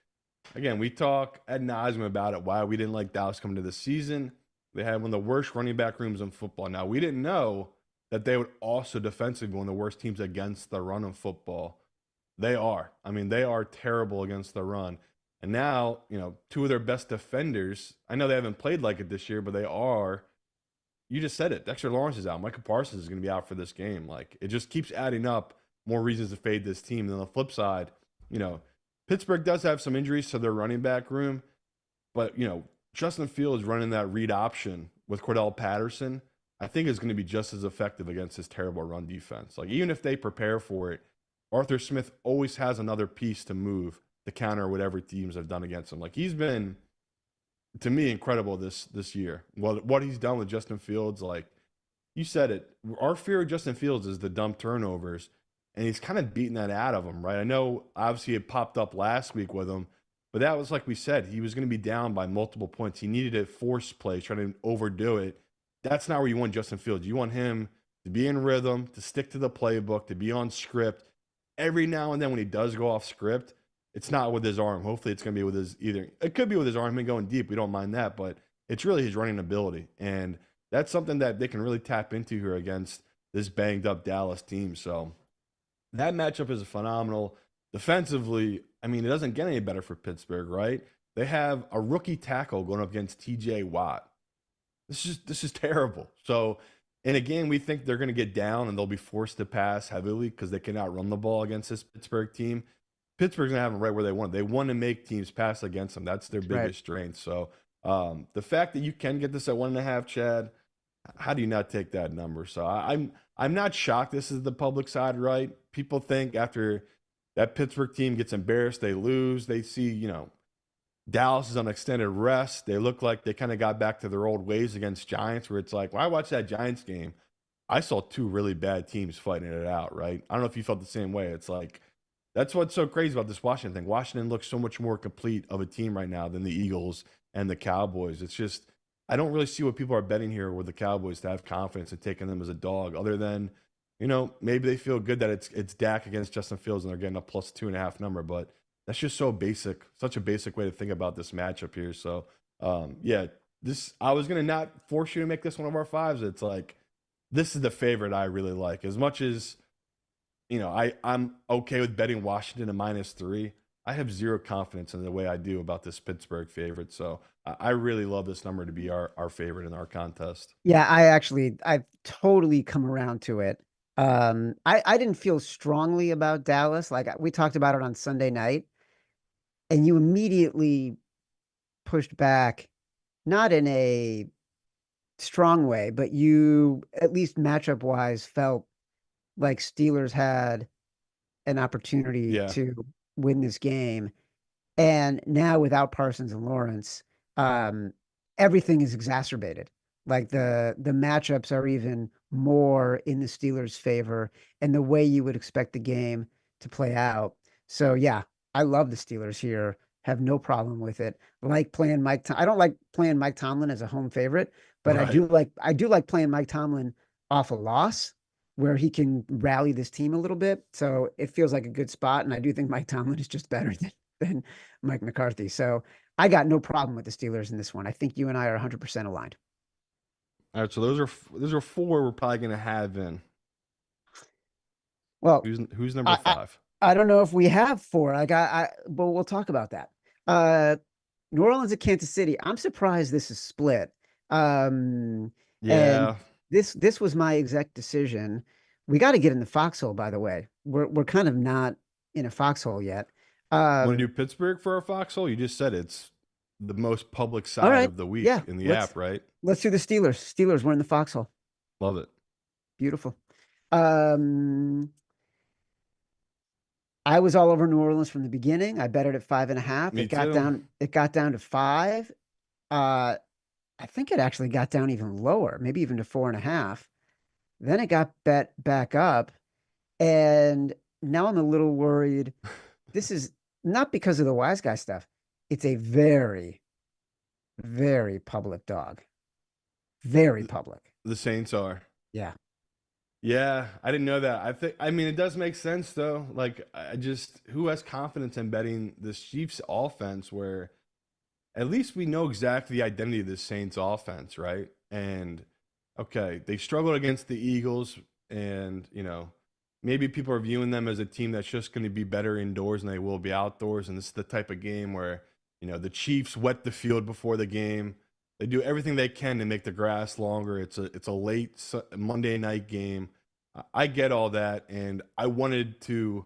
again, we talk ad nauseum about it, why we didn't like Dallas coming to the season. They had one of the worst running back rooms in football. Now, we didn't know that they would also defensively be one of the worst teams against the run of football. They are. I mean, they are terrible against the run. And now, 2 of their best defenders, I know they haven't played like it this year, but they are. You just said it. Dexter Lawrence is out. Micah Parsons is going to be out for this game. Like, it just keeps adding up more reasons to fade this team. And on the flip side, Pittsburgh does have some injuries to their running back room, but, Justin Fields running that read option with Cordell Patterson, I think is going to be just as effective against this terrible run defense. Like, even if they prepare for it, Arthur Smith always has another piece to move to counter whatever teams have done against him. Like, he's been, to me, incredible this year. Well, what he's done with Justin Fields, like you said it, our fear of Justin Fields is the dumb turnovers, and he's kind of beating that out of him, right? I know, obviously, it popped up last week with him, but that was like we said, he was going to be down by multiple points. He needed to force play, try to overdo it. That's not where you want Justin Fields. You want him to be in rhythm, to stick to the playbook, to be on script. Every now and then when he does go off script, it's not with his arm. Hopefully it's going to be with his it could be with his arm and going deep. We don't mind that, but it's really his running ability. And that's something that they can really tap into here against this banged up Dallas team. So that matchup is phenomenal. Defensively, I mean, it doesn't get any better for Pittsburgh, right? They have a rookie tackle going up against TJ Watt. This is terrible. So in a game we think they're going to get down and they'll be forced to pass heavily because they cannot run the ball against this Pittsburgh team. Pittsburgh's going to have them right where they want. They want to make teams pass against them. That's their biggest strength. So the fact that you can get this at 1.5, Chad, how do you not take that number? So I'm not shocked this is the public side, right? People think after that Pittsburgh team gets embarrassed, they lose, they see, Dallas is on extended rest. They look like they kind of got back to their old ways against Giants, where it's like, when I watched that Giants game, I saw 2 really bad teams fighting it out, right? I don't know if you felt the same way. It's like, that's what's so crazy about this Washington thing. Washington looks so much more complete of a team right now than the Eagles and the Cowboys. It's just, I don't really see what people are betting here with the Cowboys to have confidence in taking them as a dog, other than, maybe they feel good that it's Dak against Justin Fields and they're getting a plus 2.5 number, but that's just so basic, such a basic way to think about this matchup here. So, yeah, I was going to not force you to make this one of our 5s. It's like, this is the favorite I really like. As much as, I'm okay with betting Washington at -3. I have zero confidence in the way I do about this Pittsburgh favorite. So I really love this number to be our favorite in our contest. Yeah, I've totally come around to it. I didn't feel strongly about Dallas. Like we talked about it on Sunday night, and you immediately pushed back, not in a strong way, but you at least matchup wise felt like Steelers had an opportunity Yeah. to win this game. And now without Parsons and Lawrence, um, everything is exacerbated. Like the matchups are even more in the Steelers' favor and the way you would expect the game to play out. So yeah, I love the Steelers here. Have no problem with it. Like playing I don't like playing Mike Tomlin as a home favorite, but Right. I do like playing Mike Tomlin off a loss where he can rally this team a little bit. So it feels like a good spot. And I do think Mike Tomlin is just better than Mike McCarthy. So I got no problem with the Steelers in this one. I think you and I are 100% aligned. All right. So those are four we're probably going to have in. Well, Who's number I, I, five? I don't know if we have four. But we'll talk about that. Uh, New Orleans at Kansas City. I'm surprised this is split. Um, and Yeah. this was my exact decision. We got to get in the foxhole, by the way. We're kind of not in a foxhole yet. Want to Um, do Pittsburgh for our foxhole? You just said it's the most public all side right. of the week Yeah, in the app, right? let's do the Steelers. Steelers, we're in the foxhole. Love it. Beautiful. Um, I was all over New Orleans from the beginning. I bet it at 5.5. Me too. It got down to 5. Uh, I think it actually got down even lower, maybe even to 4.5. Then it got bet back up. And now I'm a little worried. This is not because of the wise guy stuff. It's a very, very public dog. Very public. The Saints are. Yeah. Yeah, I didn't know that. I mean, it does make sense though. Like, who has confidence in betting this Chiefs offense where at least we know exactly the identity of the Saints offense, right? And okay, they struggled against the Eagles, and maybe people are viewing them as a team that's just going to be better indoors than they will be outdoors. And this is the type of game where the Chiefs wet the field before the game. They do everything they can to make the grass longer. It's a late Monday night game. I get all that, and I wanted to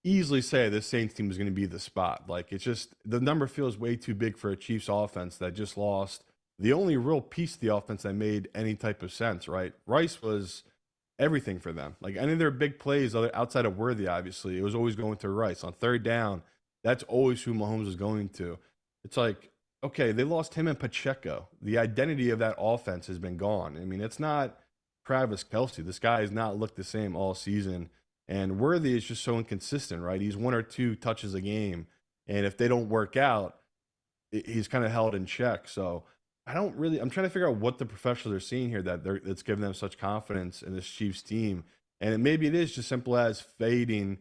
easily say this Saints team is going to be the spot. Like, it's just the number feels way too big for a Chiefs offense that just lost the only real piece of the offense that made any type of sense, right? Rice was everything for them. Like, any of their big plays outside of Worthy, obviously, it was always going to Rice. On third down, that's always who Mahomes was going to. It's like, okay, they lost him and Pacheco. The identity of that offense has been gone. I mean, it's not Travis Kelce. This guy has not looked the same all season. And Worthy is just so inconsistent, right? He's one or two touches a game. And if they don't work out, he's kind of held in check. So I'm trying to figure out what the professionals are seeing here that's giving them such confidence in this Chiefs team. And maybe it is just simple as fading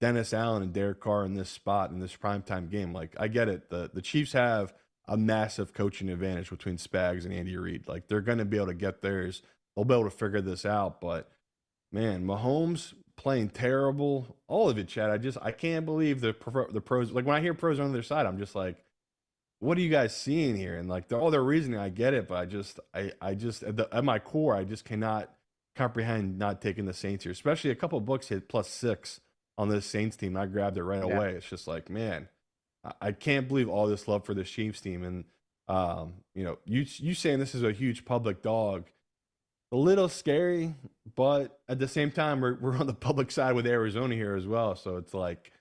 Dennis Allen and Derek Carr in this spot in this primetime game. Like, I get it. The Chiefs have a massive coaching advantage between Spags and Andy Reid. Like, they're going to be able to get theirs. They'll be able to figure this out. But man, Mahomes playing terrible. All of it, Chad. I can't believe the pros. Like, when I hear pros on the other side, I'm just like, what are you guys seeing here? And like, all their reasoning, I get it, but I just at my core, I just cannot comprehend not taking the Saints here. Especially a couple of books hit +6 on this Saints team. I grabbed it right Yeah. away. It's just like, man, I can't believe all this love for the Chiefs team. And you saying this is a huge public dog, a little scary, but at the same time, we're on the public side with Arizona here as well. So it's like,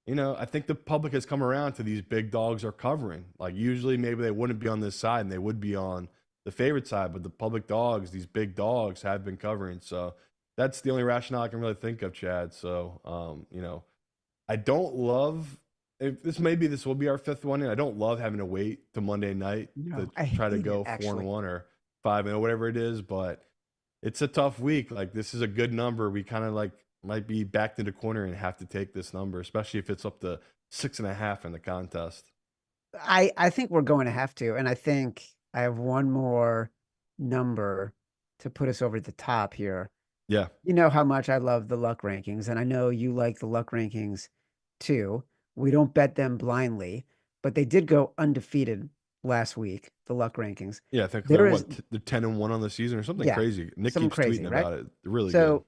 I think the public has come around to these big dogs are covering. Like, usually maybe they wouldn't be on this side and they would be on the favorite side, but the public dogs, these big dogs, have been covering. So that's the only rationale I can really think of, Chad. So I don't love if this will be our fifth one, and I don't love having to wait to Monday night to No, I try to hate it go actually. 4-1 or 5-0, whatever it is, but it's a tough week. Like, this is a good number. We kind of like might be backed into corner and have to take this number, especially if it's up to 6.5 in the contest. I think we're going to have to, and I think I have one more number to put us over the top here. Yeah. You know how much I love the luck rankings, and I know you like the luck rankings too. We don't bet them blindly, but they did go undefeated last week, the luck rankings. Yeah, I think they're There is, what they're 10-1 on the season or something yeah, crazy. Nick something keeps crazy, tweeting right? about it. They're really good. So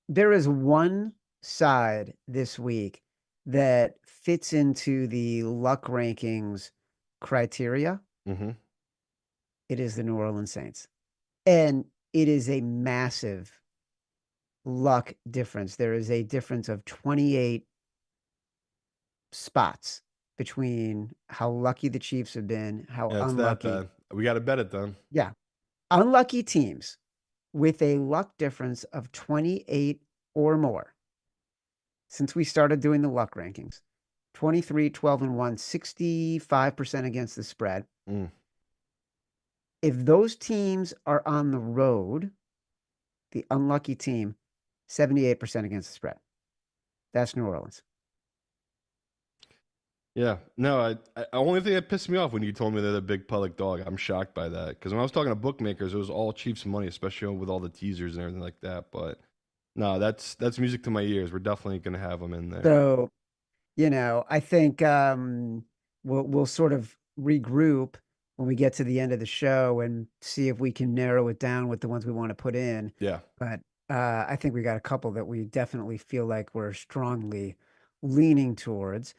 there is one side this week that fits into the luck rankings criteria. Hmm. It is the New Orleans Saints. And it is a massive luck difference. There is a difference of 28 spots between how lucky the Chiefs have been, how Yeah, it's that unlucky. bad. We got to bet it then. Yeah. Unlucky teams with a luck difference of 28 or more since we started doing the luck rankings. 23, 12, and 1, 65% against the spread. Mm. If those teams are on the road, the unlucky team, 78% against the spread. That's New Orleans. Yeah, no, I only thing that pissed me off when you told me they're the big public dog. I'm shocked by that because when I was talking to bookmakers, it was all Chiefs money, especially with all the teasers and everything like that. But no, that's music to my ears. We're definitely gonna have them in there. So, I think we'll sort of regroup when we get to the end of the show and see if we can narrow it down with the ones we want to put in. Yeah, But I think we got a couple that we definitely feel like we're strongly leaning towards.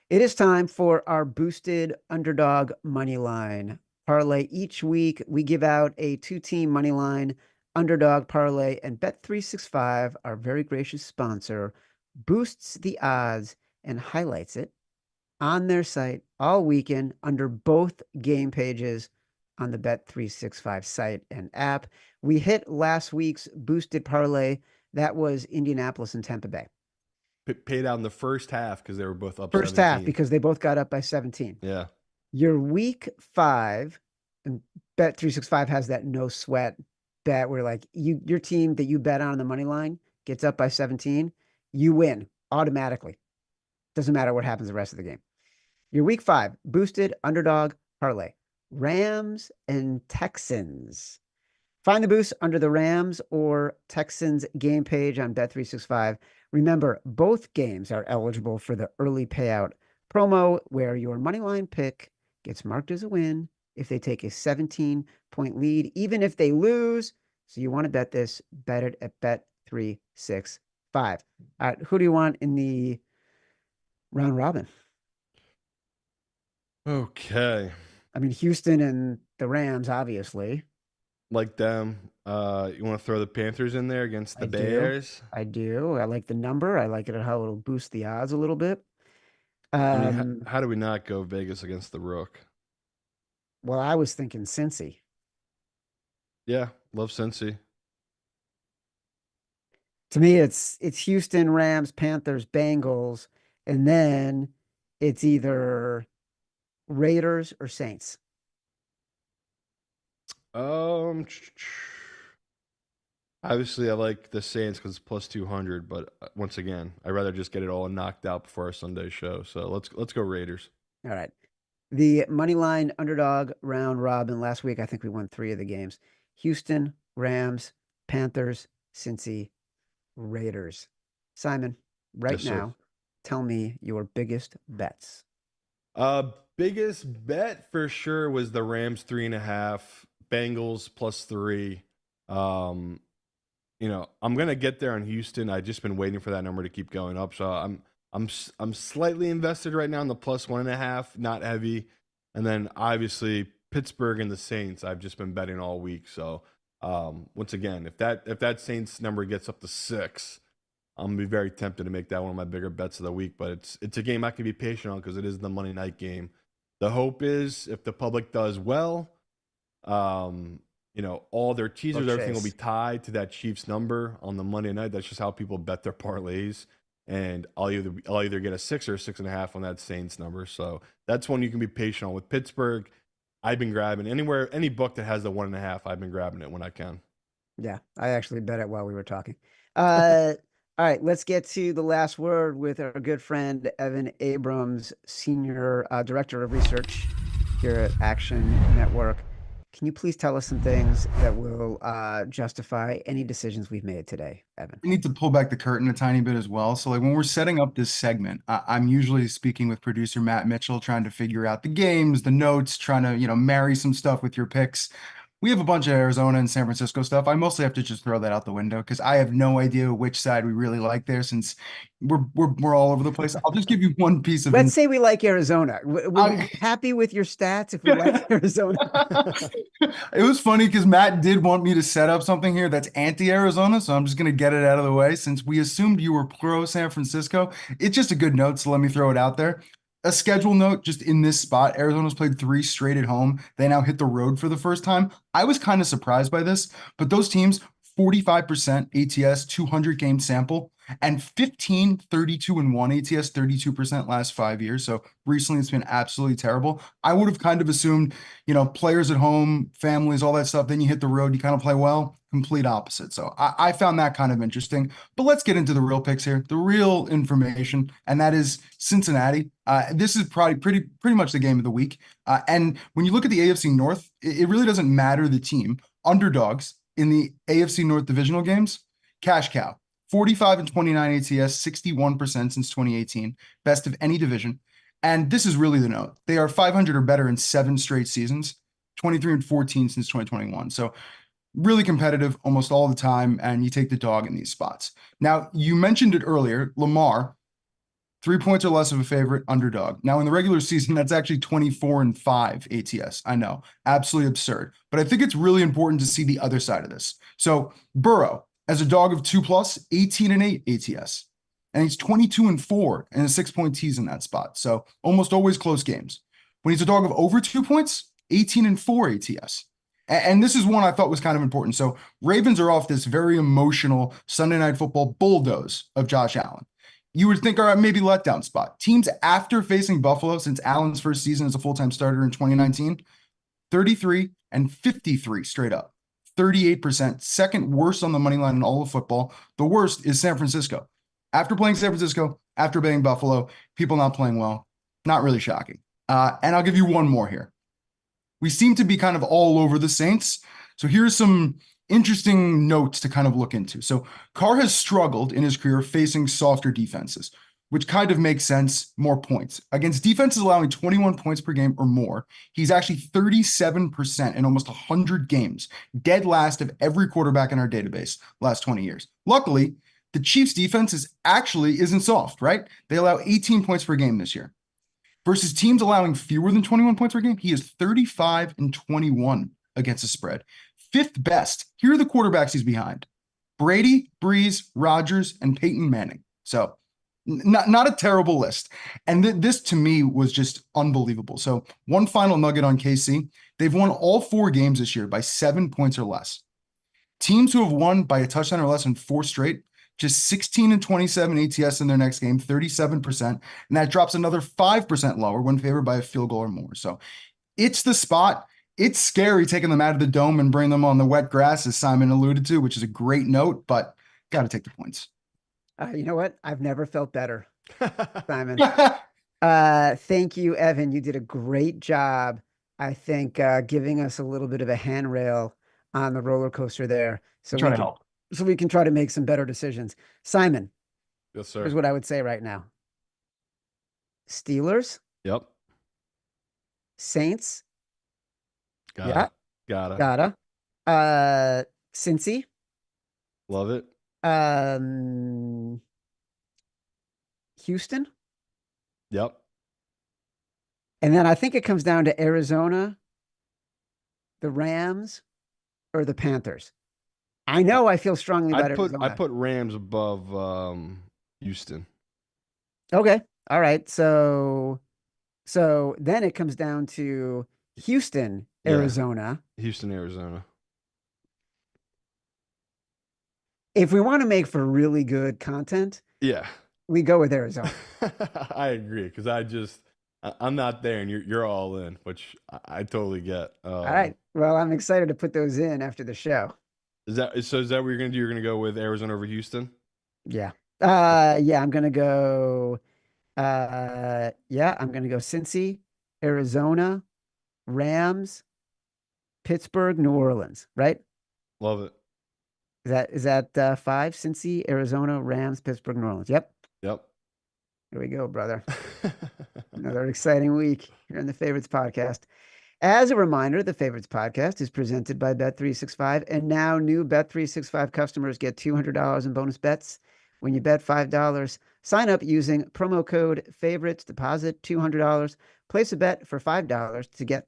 It is time for our boosted underdog money line parlay. Each week, we give out a two-team money line underdog parlay, and Bet365, our very gracious sponsor, boosts the odds and highlights it on their site all weekend under both game pages on the Bet365 site and app. We hit last week's boosted parlay. That was Indianapolis and Tampa Bay. paid out in the first half because they were both up First half 17. because they both got up by 17. Yeah, Your week 5, and Bet365 has that no sweat bet where like your team that you bet on the money line gets up by 17, you win automatically. Doesn't matter what happens the rest of the game. Your week 5 boosted underdog parlay. Rams and Texans. Find the boost under the Rams or Texans game page on Bet365. Remember, both games are eligible for the early payout promo where your moneyline pick gets marked as a win if they take a 17-point lead, even if they lose. So you want to bet this, bet it at Bet365. All right, who do you want in the round robin? okay, I mean, Houston and the Rams, obviously. like them. You want to throw the Panthers in there against the I do. Bears? I do. I like the number. I like it how it'll boost the odds a little bit. I mean, Um, how do we not go Vegas against the Rook? well, I was thinking Cincy. Yeah, love Cincy. To me, it's Houston, Rams, Panthers, Bengals, and then it's either Raiders or Saints. Um, Obviously, I like the Saints because it's plus 200. But once again, I'd rather just get it all knocked out before our Sunday show. So let's go Raiders. All right. The money line underdog round robin last week, I think we won 3 of the games. Houston, Rams, Panthers, Cincy, Raiders. Simon, right Yes, sir. now, tell me your biggest bets. Biggest bet for sure was the Rams 3.5, Bengals plus 3. Um, I'm gonna get there on Houston. I've just been waiting for that number to keep going up. So I'm slightly invested right now in the plus 1.5, not heavy. And then obviously Pittsburgh and the Saints, I've just been betting all week. So once again, if that Saints number gets up to 6, I'm gonna be very tempted to make that one of my bigger bets of the week. But it's a game I can be patient on because it is the Monday night game. The hope is if the public does well, all their teasers, everything will be tied to that Chiefs number on the Monday night. That's just how people bet their parlays. And I'll either get a 6 or a 6.5 on that Saints number. So that's one you can be patient on. With Pittsburgh, I've been grabbing any book that has the 1.5. I've been grabbing it when I can. Yeah, I actually bet it while we were talking. All right, let's get to the last word with our good friend Evan Abrams, Senior Director of Research here at Action Network. Can you please tell us some things that will justify any decisions we've made today, Evan? I need to pull back the curtain a tiny bit as well. So, like when we're setting up this segment, I'm usually speaking with producer Matt Mitchell, trying to figure out the games, the notes, trying to, marry some stuff with your picks. We have a bunch of Arizona and San Francisco stuff. I mostly have to just throw that out the window because I have no idea which side we really like there since we're all over the place. I'll just give you one piece of Let's say we like Arizona. Would we I, be happy with your stats if we liked Arizona? It was funny because Matt did want me to set up something here that's anti-Arizona, so I'm just gonna get it out of the way. Since we assumed you were pro San Francisco, it's just a good note, so let me throw it out there. A schedule note just in this spot. Arizona's played 3 straight at home. They now hit the road for the first time. I was kind of surprised by this, but those teams, 45% ATS, 200 game sample, and 15, 32, and 1 ATS, 32% last 5 years. So recently it's been absolutely terrible. I would have kind of assumed, players at home, families, all that stuff. Then you hit the road, you kind of play well. Complete opposite. So I found that kind of interesting. But let's get into the real picks here, the real information, and that is Cincinnati. This is probably pretty much the game of the week. And when you look at the AFC North, it really doesn't matter the team. Underdogs in the AFC North divisional games, cash cow. 45 and 29 ATS, 61% since 2018, best of any division. And this is really the note. They are 500 or better in 7 straight seasons, 23 and 14 since 2021. So really competitive almost all the time, and you take the dog in these spots. Now, you mentioned it earlier, Lamar, 3 points or less of a favorite, underdog. Now, in the regular season, that's actually 24 and 5 ATS. I know, absolutely absurd. But I think it's really important to see the other side of this. So Burrow, as a dog of 2+, 18 and 8 ATS. And he's 22 and 4 and a 6-point tease in that spot. So almost always close games. When he's a dog of over 2 points, 18 and 4 ATS. And this is one I thought was kind of important. So Ravens are off this very emotional Sunday Night Football bulldoze of Josh Allen. You would think, all right, maybe letdown spot. Teams after facing Buffalo since Allen's first season as a full-time starter in 2019, 33 and 53 straight up. 38%, second worst on the money line in all of football. The worst is San Francisco. After playing San Francisco, after playing Buffalo, people not playing well. Not really shocking. And I'll give you one more here. We seem to be kind of all over the Saints. So here's some interesting notes to kind of look into. So Carr has struggled in his career facing softer defenses, which kind of makes sense, more points. Against defenses allowing 21 points per game or more, he's actually 37% in almost 100 games, dead last of every quarterback in our database last 20 years. Luckily, the Chiefs defense isn't soft, right? They allow 18 points per game this year. Versus teams allowing fewer than 21 points per game, he is 35 and 21 against the spread. 5th best. Here are the quarterbacks he's behind: Brady, Breeze, Rodgers, and Peyton Manning. So not a terrible list. And this to me was just unbelievable. So one final nugget on KC. They've won all 4 games this year by 7 points or less. Teams who have won by a touchdown or less in 4 straight, just 16 and 27 ATS in their next game, 37%. And that drops another 5% lower when favored by a field goal or more. So it's the spot. It's scary taking them out of the dome and bring them on the wet grass, as Simon alluded to, which is a great note, but got to take the points. You know what? I've never felt better, Simon. Thank you, Evan. You did a great job, I think, giving us a little bit of a handrail on the roller coaster there. So Try to help. So we can try to make some better decisions. Simon. Yes, sir. Here's what I would say right now. Steelers. Yep. Saints. Gotta. Cincy. Love it. Houston. Yep. And then I think it comes down to Arizona, the Rams, or the Panthers. I know I feel strongly about Arizona. I put Rams above Houston. Okay. All right. So then it comes down to Houston, Arizona. Yeah. Houston, Arizona. If we want to make for really good content, yeah, we go with Arizona. I agree, because I'm not there, and you're all in, which I totally get. All right. Well, I'm excited to put those in after the show. Is that what you're gonna do? You're gonna go with Arizona over Houston? Yeah. I'm gonna go. I'm gonna go Cincy, Arizona, Rams, Pittsburgh, New Orleans, right? Love it. Is that 5? Cincy, Arizona, Rams, Pittsburgh, New Orleans. Yep. Yep. Here we go, brother. Another exciting week here on the Favorites Podcast. As a reminder, the Favorites Podcast is presented by Bet365, and now new Bet365 customers get $200 in bonus bets when you bet $5. Sign up using promo code Favorites, deposit $200, place a bet for $5 to get,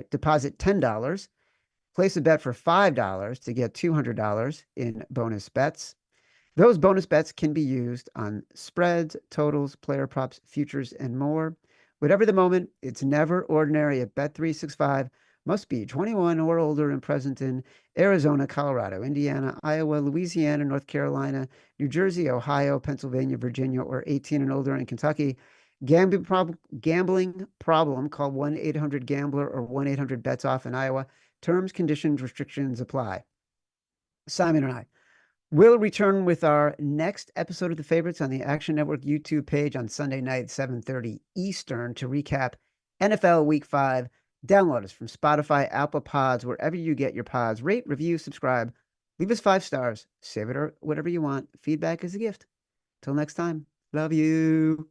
deposit $10, place a bet for $5 to get $200 in bonus bets. Those bonus bets can be used on spreads, totals, player props, futures, and more. Whatever the moment, it's never ordinary at Bet365. Must be 21 or older and present in Arizona, Colorado, Indiana, Iowa, Louisiana, North Carolina, New Jersey, Ohio, Pennsylvania, Virginia, or 18 and older in Kentucky. Gambling problem, call 1-800-GAMBLER or 1-800-BETS-OFF in Iowa. Terms, conditions, restrictions apply. Simon and I we'll return with our next episode of The Favorites on the Action Network YouTube page on Sunday night, 7:30 Eastern, to recap NFL Week 5. Download us from Spotify, Apple Pods, wherever you get your pods. Rate, review, subscribe. Leave us 5 stars. Save it or whatever you want. Feedback is a gift. Till next time. Love you.